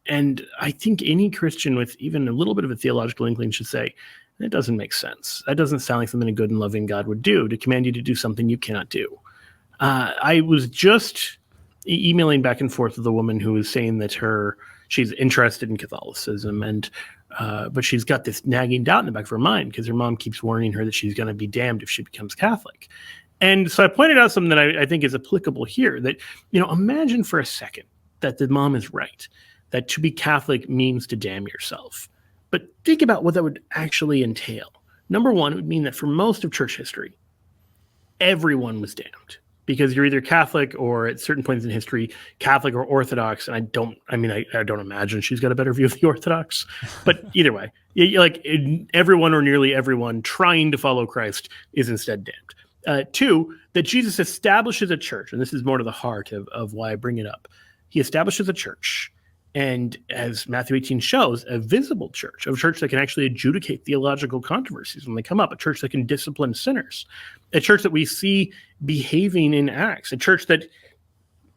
And I think any Christian with even a little bit of a theological inkling should say, that doesn't make sense. That doesn't sound like something a good and loving God would do, to command you to do something you cannot do. I was just emailing back and forth with a woman who was saying that she's interested in Catholicism, and but she's got this nagging doubt in the back of her mind because her mom keeps warning her that she's going to be damned if she becomes Catholic. And so I pointed out something that I think is applicable here, that, imagine for a second that the mom is right, that to be Catholic means to damn yourself. But think about what that would actually entail. Number one, it would mean that for most of church history, everyone was damned, because you're either Catholic or, at certain points in history, Catholic or Orthodox. And I don't imagine she's got a better view of the Orthodox, but either way, everyone or nearly everyone trying to follow Christ is instead damned. Two, that Jesus establishes a church, and this is more to the heart of why I bring it up. He establishes a church, and as Matthew 18 shows, a visible church, a church that can actually adjudicate theological controversies when they come up, a church that can discipline sinners, a church that we see behaving in Acts, a church that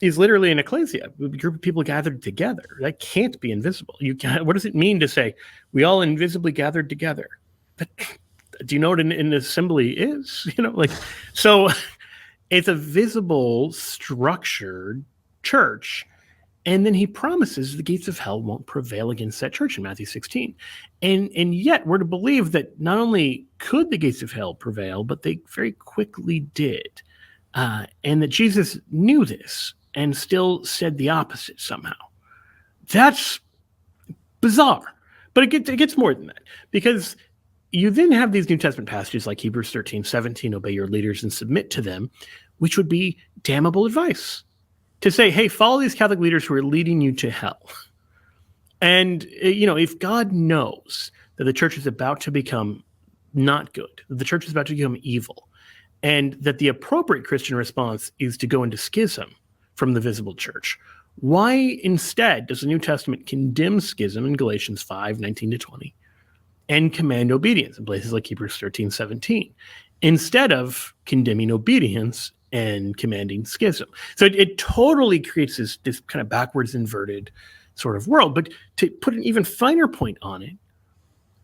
is literally an ecclesia, a group of people gathered together. That can't be invisible. What does it mean to say we all invisibly gathered together? Do you know what an assembly is? So it's a visible, structured church. And then he promises the gates of hell won't prevail against that church in Matthew 16. And yet we're to believe that not only could the gates of hell prevail, but they very quickly did. And that Jesus knew this and still said the opposite somehow. That's bizarre. But it gets more than that, because you then have these New Testament passages like Hebrews 13:17, obey your leaders and submit to them, which would be damnable advice. To say, hey, follow these Catholic leaders who are leading you to hell. And, if God knows that the church is about to become not good, that the church is about to become evil, and that the appropriate Christian response is to go into schism from the visible church, why instead does the New Testament condemn schism in Galatians 5:19-20? And command obedience in places like Hebrews 13:17, instead of condemning obedience and commanding schism? So it totally creates this kind of backwards inverted sort of world. But to put an even finer point on it,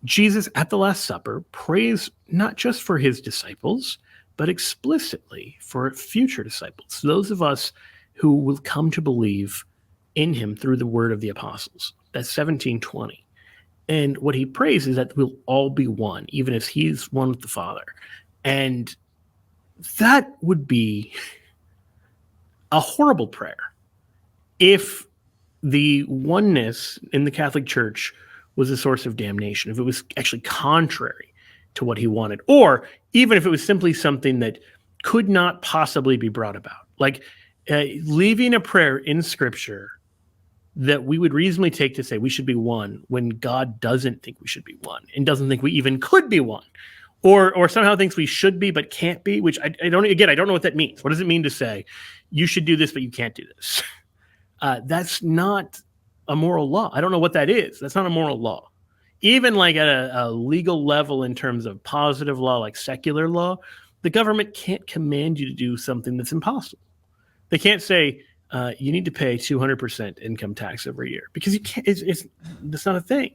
Jesus at the Last Supper prays not just for his disciples, but explicitly for future disciples, those of us who will come to believe in him through the word of the apostles. That's 17:20. And what he prays is that we'll all be one, even as he's one with the Father. And that would be a horrible prayer if the oneness in the Catholic Church was a source of damnation, if it was actually contrary to what he wanted, or even if it was simply something that could not possibly be brought about, like leaving a prayer in Scripture that we would reasonably take to say we should be one when God doesn't think we should be one and doesn't think we even could be one, or somehow thinks we should be but can't be, which I don't know what that means. What does it mean to say you should do this but you can't do this? That's not a moral law. I don't know what that is. That's not a moral law. Even like at a legal level in terms of positive law, like secular law, the government can't command you to do something that's impossible. They can't say, you need to pay 200% income tax every year, because you can't. That's not a thing.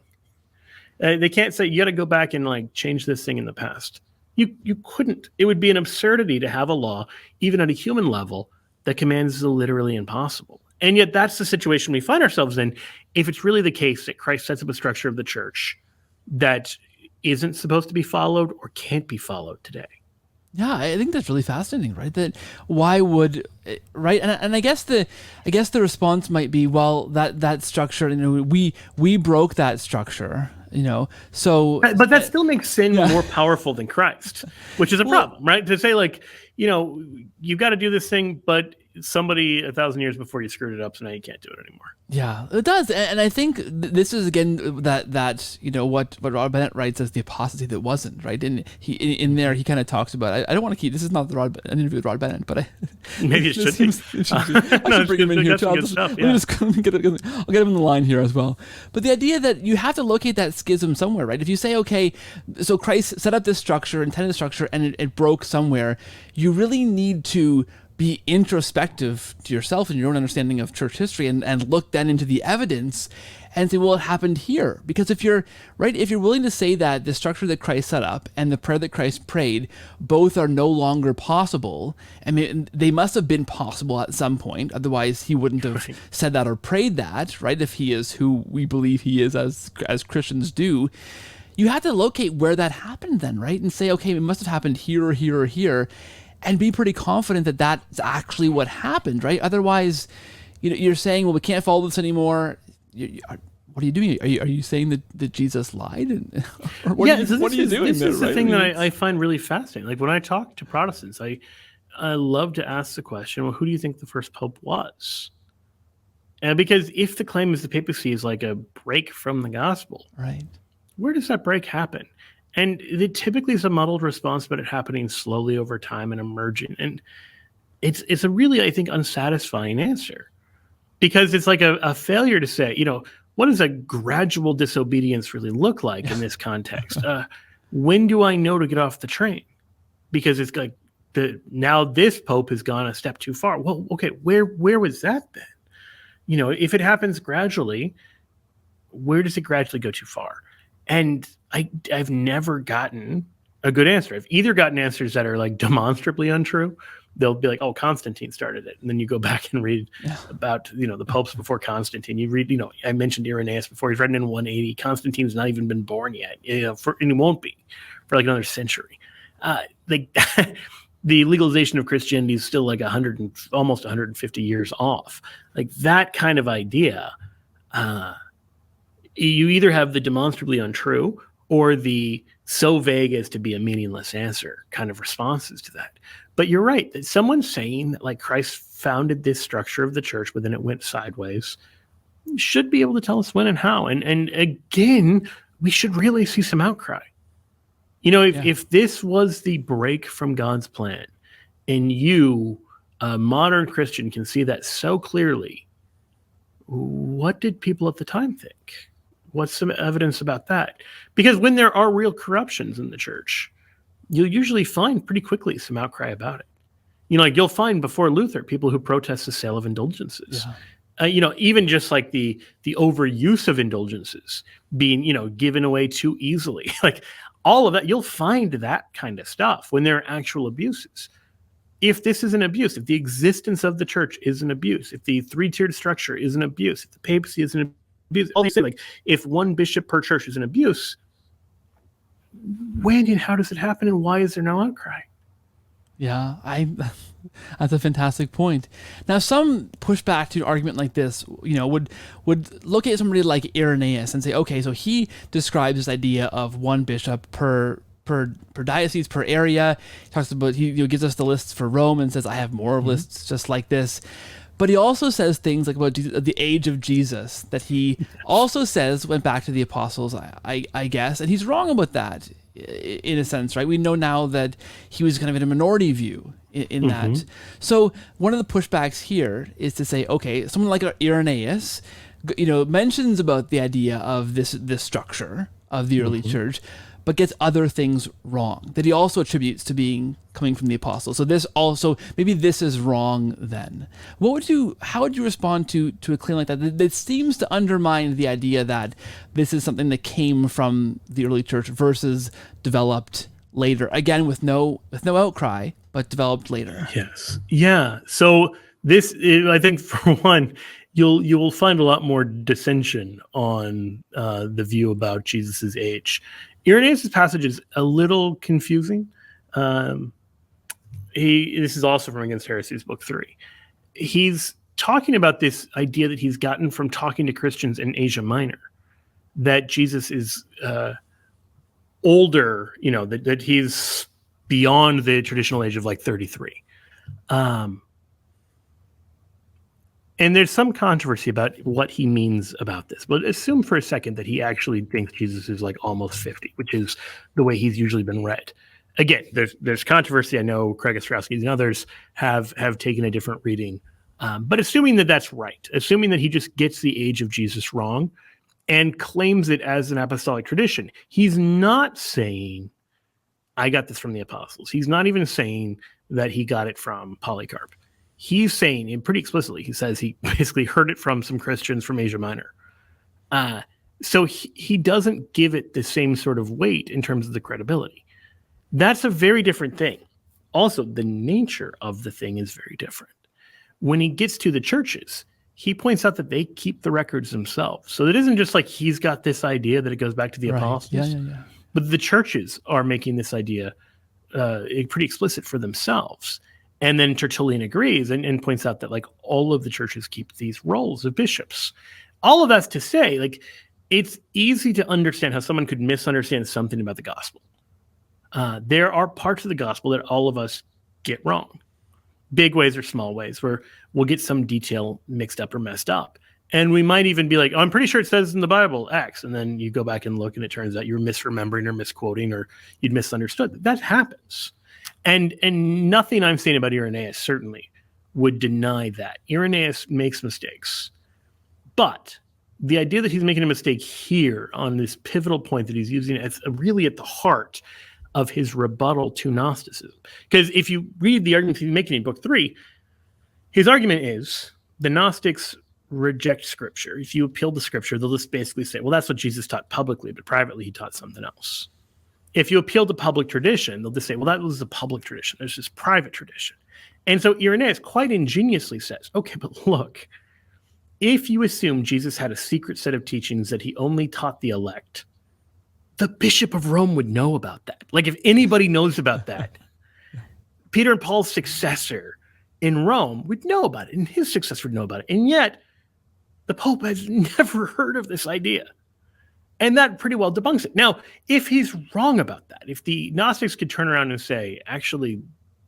They can't say you got to go back and like change this thing in the past. You couldn't. It would be an absurdity to have a law, even at a human level, that commands the literally impossible. And yet that's the situation we find ourselves in if it's really the case that Christ sets up a structure of the church that isn't supposed to be followed or can't be followed today. Yeah, I think that's really fascinating, right? That why would, right? And I guess the response might be, well, that structure, we broke that structure, so. But that still makes sin more powerful than Christ, which is a problem, right? To say like, you've got to do this thing, but somebody 1,000 years before you screwed it up, so now you can't do it anymore. Yeah, it does. And I think this is again that what Rod Bennett writes as the apostasy that wasn't, right? And he in there he kind of talks about, I don't want to keep, this is not an interview with Rod Bennett, but maybe it should be. I should bring him in here too. I'll get him in the line here as well. But the idea that you have to locate that schism somewhere, right? If you say, okay, so Christ set up this structure, intended structure, and it broke somewhere, you really need to be introspective to yourself and your own understanding of church history, and look then into the evidence and say, well, it happened here. Because if you're willing to say that the structure that Christ set up and the prayer that Christ prayed both are no longer possible, I mean, they must have been possible at some point, otherwise he wouldn't have said that or prayed that, right? If he is who we believe he is as Christians do, you have to locate where that happened then, right? And say, okay, it must have happened here or here or here, and be pretty confident that that's actually what happened, right? Otherwise, you're saying, well, we can't follow this anymore. What are you doing? Are you saying that Jesus lied? Or what are you doing? This is the thing that I find really fascinating. Like when I talk to Protestants, I love to ask the question, well, who do you think the first pope was? And because if the claim is the papacy is like a break from the gospel, right? Where does that break happen? And it typically is a muddled response, but it happening slowly over time and emerging. And it's a really, I think, unsatisfying answer, because it's like a failure to say, what does a gradual disobedience really look like in this context? When do I know to get off the train? Because it's like now this pope has gone a step too far. Well, okay, where was that then? If it happens gradually, where does it gradually go too far? And I've never gotten a good answer. I've either gotten answers that are like demonstrably untrue. They'll be like, oh, Constantine started it. And then you go back and read about, the popes before Constantine. You read, I mentioned Irenaeus before. He's written in 180. Constantine's not even been born yet, and he won't be for like another century. The legalization of Christianity is still like almost 150 years off. Like that kind of idea, you either have the demonstrably untrue or the so vague as to be a meaningless answer kind of responses to that. But you're right, that someone saying that like Christ founded this structure of the church, but then it went sideways, should be able to tell us when and how. And again, we should really see some outcry. If this was the break from God's plan, and you, a modern Christian, can see that so clearly, what did people at the time think? What's some evidence about that? Because when there are real corruptions in the church, you'll usually find pretty quickly some outcry about it. You'll find before Luther people who protest the sale of indulgences. Even just like the overuse of indulgences being, given away too easily. Like all of that, you'll find that kind of stuff when there are actual abuses. If this is an abuse, if the existence of the church is an abuse, if the three-tiered structure is an abuse, if the papacy is an abuse, all these things, like if one bishop per church is an abuse, when and how does it happen, and why is there no outcry? Yeah, that's a fantastic point. Now, some pushback to an argument like this, would look at somebody like Irenaeus and say, okay, so he describes this idea of one bishop per diocese, per area. He talks about, he gives us the lists for Rome and says, I have more lists just like this. But he also says things like about the age of Jesus, that he also says went back to the apostles, I guess, and he's wrong about that in a sense, right? We know now that he was kind of in a minority view in that. So one of the pushbacks here is to say, okay, someone like Irenaeus, mentions about the idea of this structure of the early church, but gets other things wrong that he also attributes to coming from the apostles. So maybe this is wrong then. How would you respond to a claim like that? That seems to undermine the idea that this is something that came from the early church versus developed later. Again, with no outcry, but developed later. Yes. Yeah. So this, I think, for one, you will find a lot more dissension on the view about Jesus's age. Irenaeus' passage is a little confusing. This is also from Against Heresies, book 3. He's talking about this idea that he's gotten from talking to Christians in Asia Minor, that Jesus is older, that he's beyond the traditional age of like 33. And there's some controversy about what he means about this. But assume for a second that he actually thinks Jesus is like almost 50, which is the way he's usually been read. Again, there's controversy. I know Craig Ostrowski and others have taken a different reading. But assuming that that's right, assuming that he just gets the age of Jesus wrong and claims it as an apostolic tradition, he's not saying, I got this from the apostles. He's not even saying that he got it from Polycarp. He's saying, and pretty explicitly, he says he basically heard it from some Christians from Asia Minor. So he doesn't give it the same sort of weight in terms of the credibility. That's a very different thing. Also, the nature of the thing is very different. When he gets to the churches, he points out that they keep the records themselves. So it isn't just like he's got this idea that it goes back to the apostles. Yeah. But the churches are making this idea pretty explicit for themselves. And then Tertullian agrees and points out that like all of the churches keep these roles of bishops. All of that's to say, like, it's easy to understand how someone could misunderstand something about the gospel. There are parts of the gospel that all of us get wrong. Big ways or small ways, where we'll get some detail mixed up or messed up. And we might even be like, oh, I'm pretty sure it says in the Bible X. And then you go back and look and it turns out you're misremembering or misquoting or you'd misunderstood. That happens. And nothing I'm saying about Irenaeus certainly would deny that. Irenaeus makes mistakes. But the idea that he's making a mistake here on this pivotal point that he's using as really at the heart of his rebuttal to Gnosticism. Because if you read the argument he's making in book 3, his argument is the Gnostics reject Scripture. If you appeal to Scripture, they'll just basically say, well, that's what Jesus taught publicly, but privately he taught something else. If you appeal to public tradition, they'll just say, well, that was the public tradition. There's this private tradition. And so Irenaeus quite ingeniously says, okay, but look, if you assume Jesus had a secret set of teachings that he only taught the elect, the Bishop of Rome would know about that. Like, if anybody knows about that, Peter and Paul's successor in Rome would know about it, and his successor would know about it. And yet, the Pope has never heard of this idea. And that pretty well debunks it. Now, if he's wrong about that, if the Gnostics could turn around and say, actually,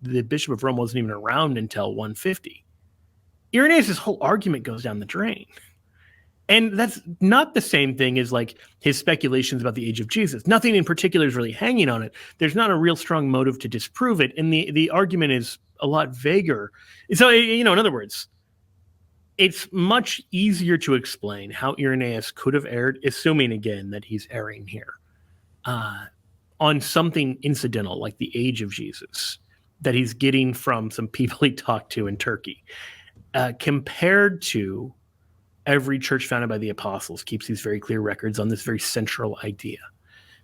the Bishop of Rome wasn't even around until 150, Irenaeus' whole argument goes down the drain. And that's not the same thing as like his speculations about the age of Jesus. Nothing in particular is really hanging on it. There's not a real strong motive to disprove it. And the argument is a lot vaguer. So, in other words, it's much easier to explain how Irenaeus could have erred, assuming again that he's erring here, on something incidental like the age of Jesus that he's getting from some people he talked to in Turkey, compared to every church founded by the apostles keeps these very clear records on this very central idea.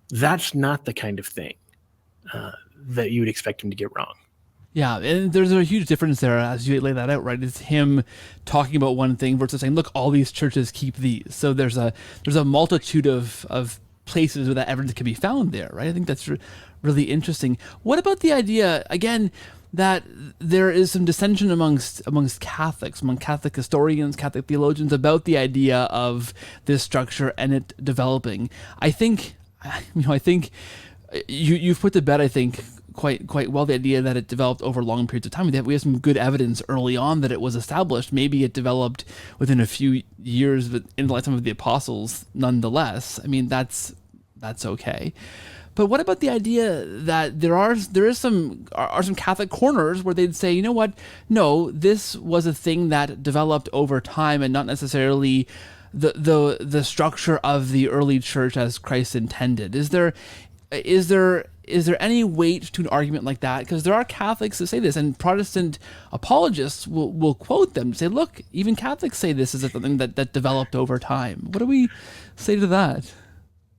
That's not the kind of thing that you would expect him to get wrong. Yeah, and there's a huge difference there as you lay that out, right? It's him talking about one thing versus saying, look, all these churches keep these. So there's a multitude of places where that evidence can be found there, right? I think that's really interesting. What about the idea, again, that there is some dissension amongst Catholics, among Catholic historians, Catholic theologians, about the idea of this structure and it developing. I think you've put to bed, I think, quite well the idea that it developed over long periods of time. We have some good evidence early on that it was established. Maybe it developed within a few years, but in the lifetime of the apostles, nonetheless. I mean, that's okay. But what about the idea that there are some Catholic corners where they'd say, you know what? No, this was a thing that developed over time and not necessarily the structure of the early church as Christ intended. Is there any weight to an argument like that? Because there are Catholics that say this, and Protestant apologists will quote them and say, look, even Catholics say this is something that developed over time. What do we say to that?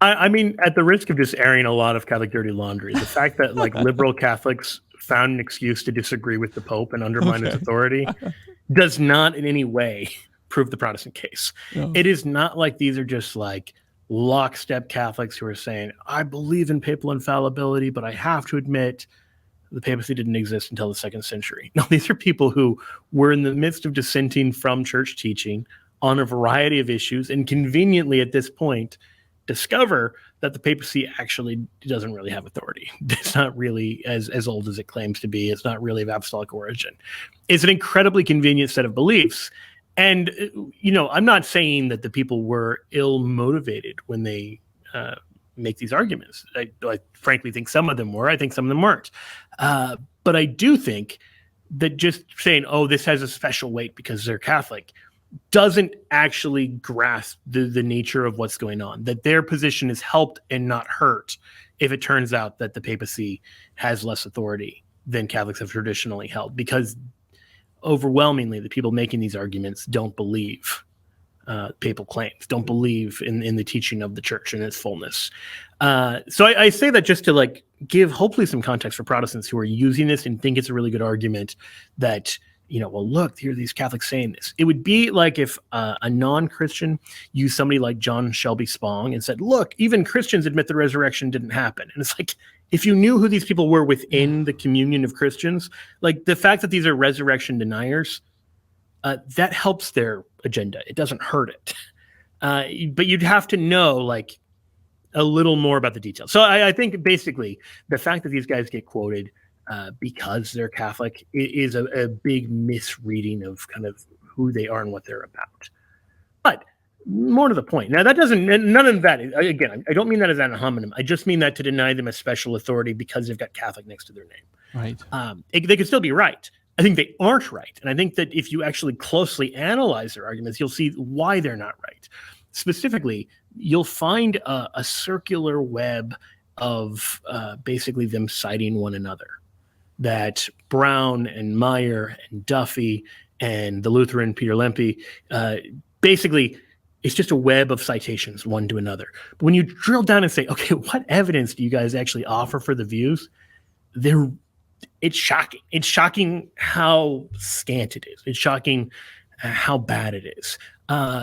I mean, at the risk of just airing a lot of Catholic dirty laundry, the fact that like liberal Catholics found an excuse to disagree with the Pope and undermine his authority does not in any way prove the Protestant case. No. It is not like these are just like lockstep Catholics who are saying, I believe in papal infallibility, but I have to admit the papacy didn't exist until the 2nd century. No, these are people who were in the midst of dissenting from church teaching on a variety of issues, and conveniently at this point discover that the papacy actually doesn't really have authority. It's not really as old as it claims to be. It's not really of apostolic origin. It's an incredibly convenient set of beliefs. And, I'm not saying that the people were ill-motivated when they make these arguments. I frankly think some of them were. I think some of them weren't. But I do think that just saying, oh, this has a special weight because they're Catholic, doesn't actually grasp the nature of what's going on, that their position is helped and not hurt if it turns out that the papacy has less authority than Catholics have traditionally held, because overwhelmingly the people making these arguments don't believe papal claims, don't believe in the teaching of the church in its fullness. So I say that just to like give hopefully some context for Protestants who are using this and think it's a really good argument that, well, look, here are these Catholics saying this. It would be like if a non-Christian used somebody like John Shelby Spong and said, look, even Christians admit the resurrection didn't happen. And it's like, if you knew who these people were within the communion of Christians, like the fact that these are resurrection deniers, that helps their agenda. It doesn't hurt it. But you'd have to know like a little more about the details. So I think basically the fact that these guys get quoted because they're Catholic is a big misreading of kind of who they are and what they're about. But more to the point. Now, that doesn't, none of that, again, I don't mean that as ad hominem. I just mean that to deny them a special authority because they've got Catholic next to their name. Right. They could still be right. I think they aren't right. And I think that if you actually closely analyze their arguments, you'll see why they're not right. Specifically, you'll find a circular web of basically them citing one another. That Brown and Meyer and Duffy and the Lutheran Peter Lempe, basically, it's just a web of citations one to another. But when you drill down and say, okay, what evidence do you guys actually offer for the views? It's shocking. It's shocking how scant it is. It's shocking how bad it is.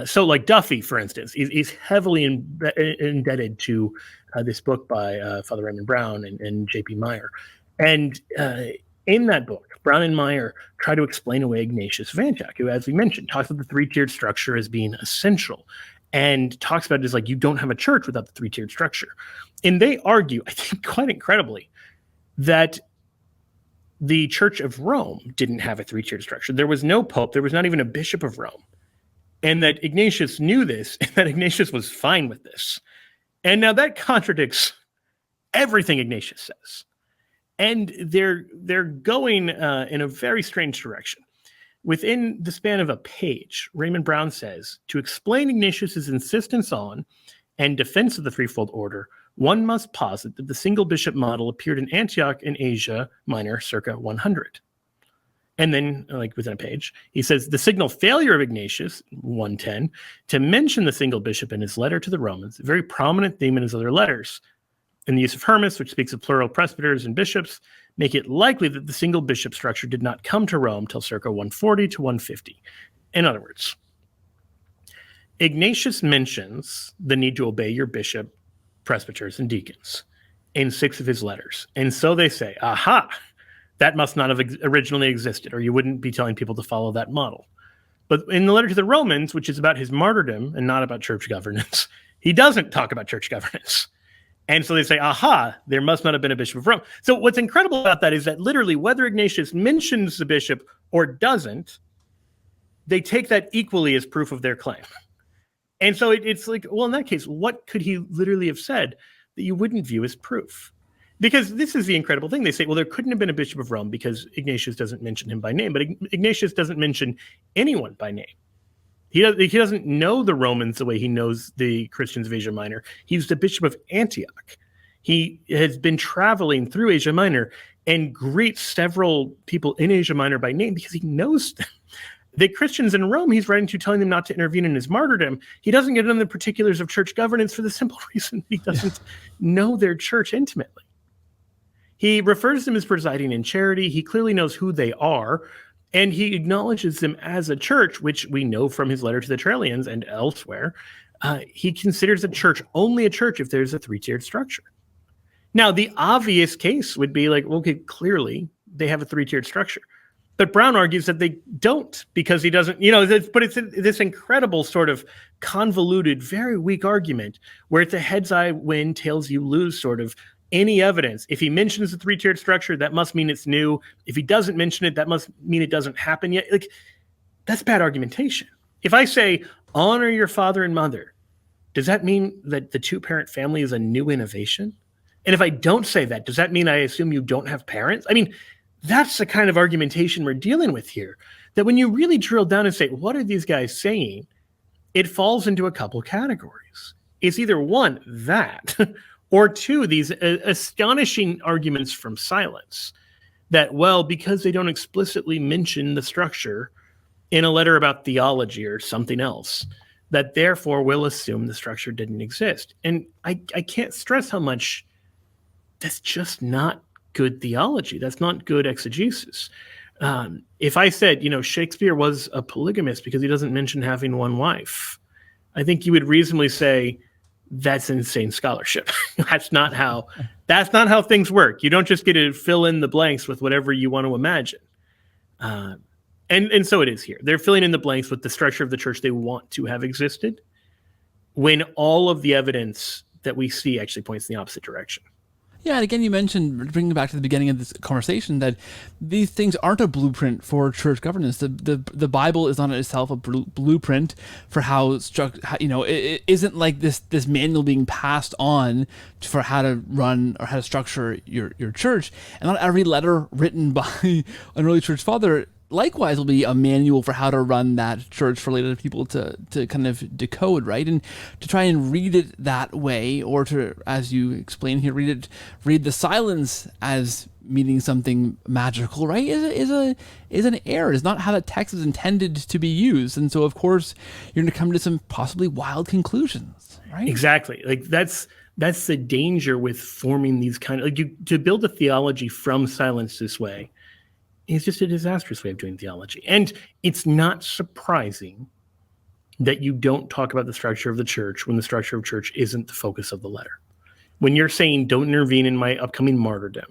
So like Duffy, for instance, is heavily indebted to this book by Father Raymond Brown and J.P. Meyer. And in that book, Brown and Meyer try to explain away Ignatius of Antioch, who, as we mentioned, talks about the three-tiered structure as being essential and talks about it as like you don't have a church without the three-tiered structure. And they argue, I think quite incredibly, that the Church of Rome didn't have a three-tiered structure. There was no pope. There was not even a bishop of Rome. And that Ignatius knew this, and that Ignatius was fine with this. And now that contradicts everything Ignatius says. And they're going in a very strange direction. Within the span of a page, Raymond Brown says, to explain Ignatius's insistence on and defense of the threefold order, one must posit that the single bishop model appeared in Antioch in Asia Minor circa 100. And then, like within a page, he says, the signal failure of Ignatius, 110, to mention the single bishop in his letter to the Romans, a very prominent theme in his other letters, and the use of Hermas, which speaks of plural presbyters and bishops, make it likely that the single bishop structure did not come to Rome till circa 140 to 150. In other words, Ignatius mentions the need to obey your bishop, presbyters, and deacons in 6 of his letters. And so they say, aha, that must not have originally existed, or you wouldn't be telling people to follow that model. But in the letter to the Romans, which is about his martyrdom and not about church governance, he doesn't talk about church governance. And so they say, aha, there must not have been a bishop of Rome. So what's incredible about that is that literally whether Ignatius mentions the bishop or doesn't, they take that equally as proof of their claim. And so it's like, well, in that case, what could he literally have said that you wouldn't view as proof? Because this is the incredible thing. They say, well, there couldn't have been a bishop of Rome because Ignatius doesn't mention him by name. But Ignatius doesn't mention anyone by name. He doesn't know the Romans the way he knows the Christians of Asia Minor. He's the bishop of Antioch. He has been traveling through Asia Minor and greets several people in Asia Minor by name because he knows them. The Christians in Rome he's writing to, telling them not to intervene in his martyrdom. He doesn't get into the particulars of church governance for the simple reason he doesn't know their church intimately. He refers to them as presiding in charity. He clearly knows who they are, and he acknowledges them as a church, which we know from his letter to the Trallians and elsewhere. He considers a church only a church if there's a three-tiered structure. Now, the obvious case would be like, okay, clearly they have a three-tiered structure. But Brown argues that they don't because he doesn't, but it's this incredible sort of convoluted, very weak argument where it's a heads I win, tails you lose sort of any evidence. If he mentions the three-tiered structure, that must mean it's new. If he doesn't mention it, that must mean it doesn't happen yet. Like, that's bad argumentation. If I say, honor your father and mother, does that mean that the two-parent family is a new innovation? And if I don't say that, does that mean I assume you don't have parents? I mean, that's the kind of argumentation we're dealing with here, that when you really drill down and say, what are these guys saying? It falls into a couple categories. It's either one, that, or two, these astonishing arguments from silence that, well, because they don't explicitly mention the structure in a letter about theology or something else, that therefore we'll assume the structure didn't exist. And I can't stress how much that's just not good theology. That's not good exegesis. If I said, Shakespeare was a polygamist because he doesn't mention having one wife, I think you would reasonably say that's insane scholarship. That's not how things work. You don't just get to fill in the blanks with whatever you want to imagine. And so it is here. They're filling in the blanks with the structure of the church they want to have existed when all of the evidence that we see actually points in the opposite direction. Yeah, and again, you mentioned, bringing back to the beginning of this conversation, that these things aren't a blueprint for church governance. The Bible is not in itself a blueprint for how it isn't like this manual being passed on for how to run or how to structure your church. And not every letter written by an early church father likewise will be a manual for how to run that church for later people to kind of decode, right? And to try and read it that way, or to, as you explain here, read the silence as meaning something magical, right, is an error. It's not how the text is intended to be used. And so, of course, you're going to come to some possibly wild conclusions, right? Exactly. Like that's the danger with forming these kind of, to build a theology from silence this way. It's just a disastrous way of doing theology. And it's not surprising that you don't talk about the structure of the church when the structure of church isn't the focus of the letter. When you're saying, don't intervene in my upcoming martyrdom,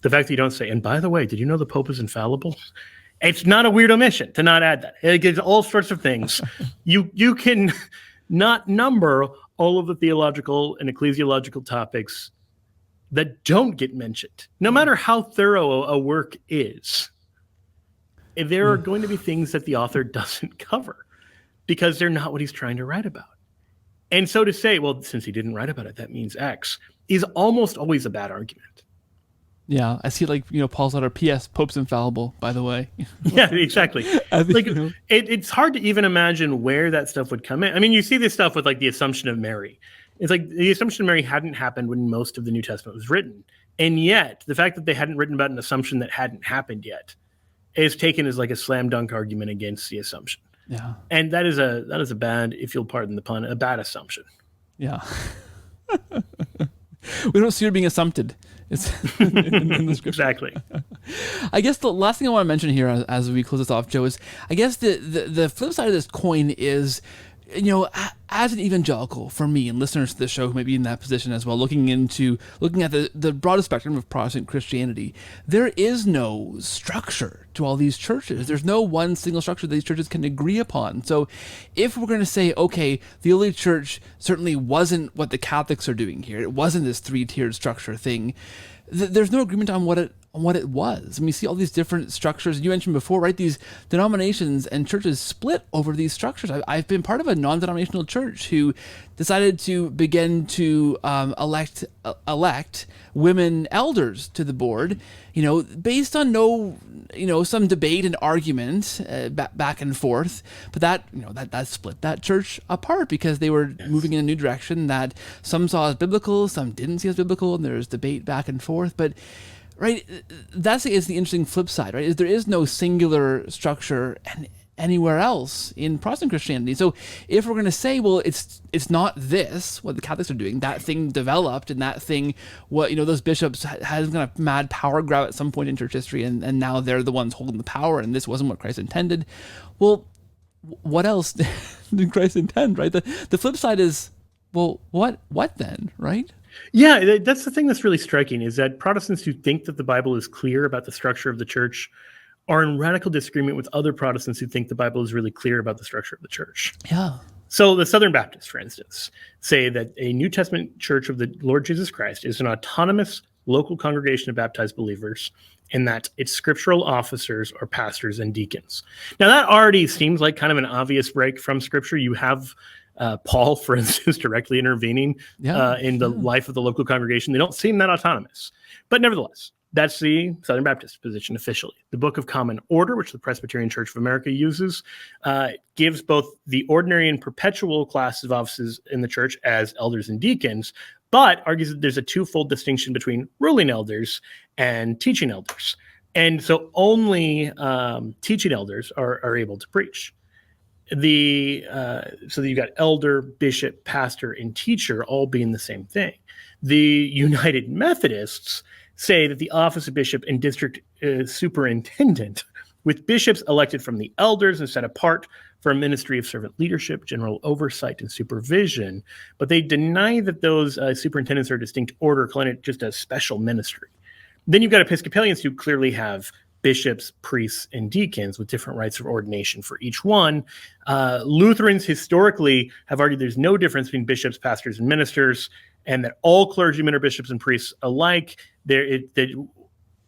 the fact that you don't say, and by the way, did you know the Pope is infallible? It's not a weird omission to not add that. It gives all sorts of things. You can not number all of the theological and ecclesiological topics that don't get mentioned, no matter how thorough a work is. There are going to be things that the author doesn't cover because they're not what he's trying to write about. And so to say, well, since he didn't write about it, that means X, is almost always a bad argument. Yeah, I see, Paul's letter, P.S., Pope's infallible, by the way. Yeah, exactly. It's hard to even imagine where that stuff would come in. I mean, you see this stuff with the Assumption of Mary. It's like the Assumption of Mary hadn't happened when most of the New Testament was written. And yet, the fact that they hadn't written about an assumption that hadn't happened yet is taken as a slam dunk argument against the assumption. Yeah. And that is a bad, if you'll pardon the pun, a bad assumption. Yeah. We don't see her being assumpted. It's in the scripture. Exactly. I guess the last thing I want to mention here as we close this off, Joe, is I guess the flip side of this coin is as an evangelical, for me and listeners to the show who may be in that position as well, looking at the broadest spectrum of Protestant Christianity, there is no structure to all these churches. There's no one single structure that these churches can agree upon. So if we're going to say, okay, the early church certainly wasn't what the Catholics are doing here, it wasn't this three-tiered structure thing, there's no agreement on what it was. And we see all these different structures. And you mentioned before, right? These denominations and churches split over these structures. I've been part of a non-denominational church who decided to begin to elect women elders to the board, based on some debate and argument back and forth. But that split that church apart because they were moving in a new direction that some saw as biblical, some didn't see as biblical, and there was debate back and forth. But right, that's the interesting flip side, right? Is there is no singular structure anywhere else in Protestant Christianity. So if we're going to say, well, it's not this what the Catholics are doing, that thing developed, and that thing, those bishops had kind of mad power grab at some point in church history, and now they're the ones holding the power, and this wasn't what Christ intended. Well, what else did Christ intend, right? The flip side is, well, what then, right? Yeah, that's the thing that's really striking, is that Protestants who think that the Bible is clear about the structure of the church are in radical disagreement with other Protestants who think the Bible is really clear about the structure of the church. Yeah. So the Southern Baptists, for instance, say that a New Testament church of the Lord Jesus Christ is an autonomous local congregation of baptized believers, and that its scriptural officers are pastors and deacons. Now, that already seems like kind of an obvious break from Scripture. You have Paul, for instance, directly intervening in the life of the local congregation. They don't seem that autonomous. But nevertheless, that's the Southern Baptist position officially. The Book of Common Order, which the Presbyterian Church of America uses, gives both the ordinary and perpetual classes of offices in the church as elders and deacons, but argues that there's a twofold distinction between ruling elders and teaching elders. And so only teaching elders are able to preach. So you've got elder, bishop, pastor, and teacher all being the same thing. The United Methodists say that the office of bishop and district superintendent, with bishops elected from the elders and set apart for a ministry of servant leadership, general oversight, and supervision, but they deny that those superintendents are a distinct order, calling it just a special ministry. Then you've got Episcopalians who clearly have bishops, priests, and deacons with different rites of ordination for each one. Lutherans historically have argued there's no difference between bishops, pastors, and ministers, and that all clergymen are bishops and priests alike. The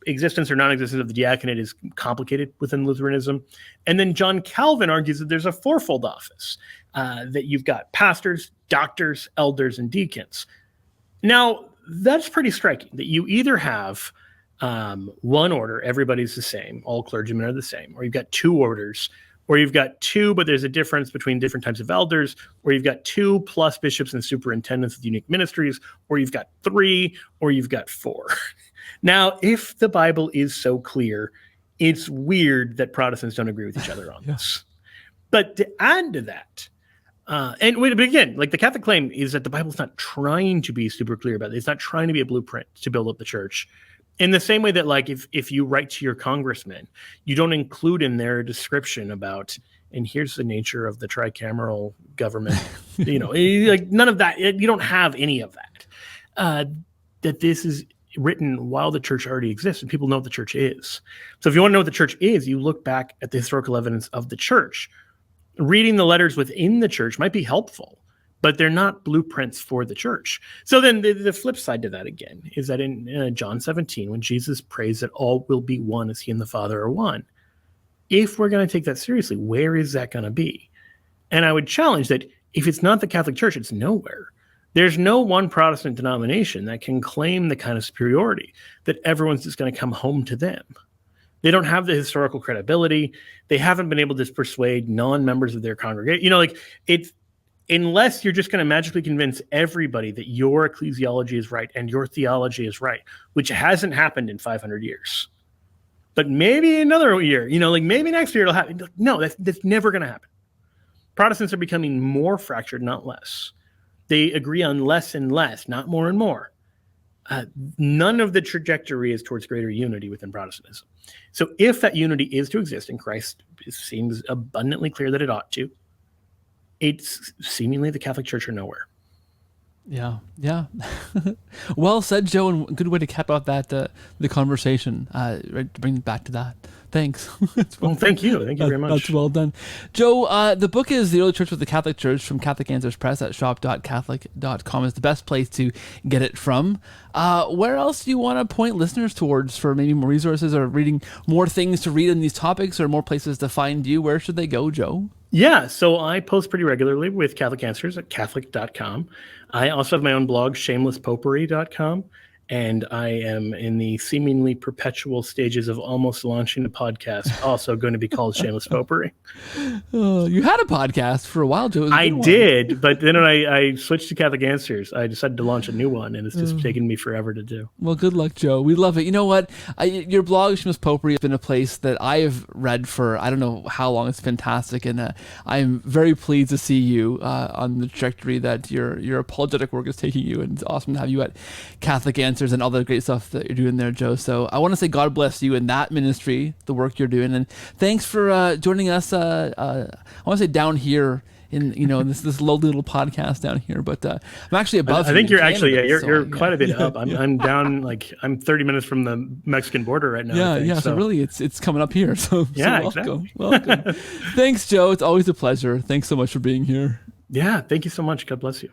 existence or non-existence of the diaconate is complicated within Lutheranism. And then John Calvin argues that there's a fourfold office, that you've got pastors, doctors, elders, and deacons. Now, that's pretty striking, that you either have one order, everybody's the same, all clergymen are the same, or you've got two orders, or you've got two, but there's a difference between different types of elders, or you've got two plus bishops and superintendents with unique ministries, or you've got three, or you've got four. Now, if the Bible is so clear, it's weird that Protestants don't agree with each other on this. But to add to that, but again, like the Catholic claim is that the Bible's not trying to be super clear about it. It's not trying to be a blueprint to build up the church. In the same way that, like, if you write to your congressman, you don't include in there a description about, and here's the nature of the tricameral government, like none of that. You don't have any of that. That this is written while the church already exists and people know what the church is. So if you want to know what the church is, you look back at the historical evidence of the church. Reading the letters within the church might be helpful, but they're not blueprints for the church. So then the flip side to that again is that in John 17, when Jesus prays that all will be one as he and the Father are one, if we're going to take that seriously, where is that going to be? And I would challenge that if it's not the Catholic Church, it's nowhere. There's no one Protestant denomination that can claim the kind of superiority that everyone's just going to come home to them. They don't have the historical credibility. They haven't been able to persuade non-members of their congregation. Unless you're just going to magically convince everybody that your ecclesiology is right and your theology is right, which hasn't happened in 500 years. But maybe another year, maybe next year it'll happen. No, that's never going to happen. Protestants are becoming more fractured, not less. They agree on less and less, not more and more. None of the trajectory is towards greater unity within Protestantism. So if that unity is to exist, and Christ seems abundantly clear that it ought to, it's seemingly the Catholic Church or nowhere. Yeah. Well said, Joe, and a good way to cap out that the conversation. Right, to bring it back to that. Thanks. Well, thank you. Thank you very much. That's well done. Joe, the book is The Early Church with the Catholic Church from Catholic Answers Press at shop.catholic.com. It's the best place to get it from. Where else do you want to point listeners towards for maybe more resources or reading more things to read on these topics or more places to find you? Where should they go, Joe? Yeah, so I post pretty regularly with Catholic Answers at catholic.com. I also have my own blog, shamelesspopery.com. And I am in the seemingly perpetual stages of almost launching a podcast, also going to be called Shameless Popery. You had a podcast for a while, Joe. I did, but then when I switched to Catholic Answers, I decided to launch a new one, and it's just taken me forever to do. Well, good luck, Joe. We love it. You know what? Your blog, Shameless Popery, has been a place that I have read for I don't know how long. It's fantastic, and I'm very pleased to see you on the trajectory that your apologetic work is taking you, and it's awesome to have you at Catholic Answers and all the great stuff that you're doing there, Joe. So I want to say God bless you in that ministry, the work you're doing, and thanks for joining us. I want to say down here in this lowly little podcast down here, but I'm actually above. I think you're Canada, actually you're so, quite a bit up. I'm down I'm 30 minutes from the Mexican border right now. Yeah. So really, it's coming up here. So yeah, welcome, exactly. welcome. Thanks, Joe. It's always a pleasure. Thanks so much for being here. Yeah, thank you so much. God bless you.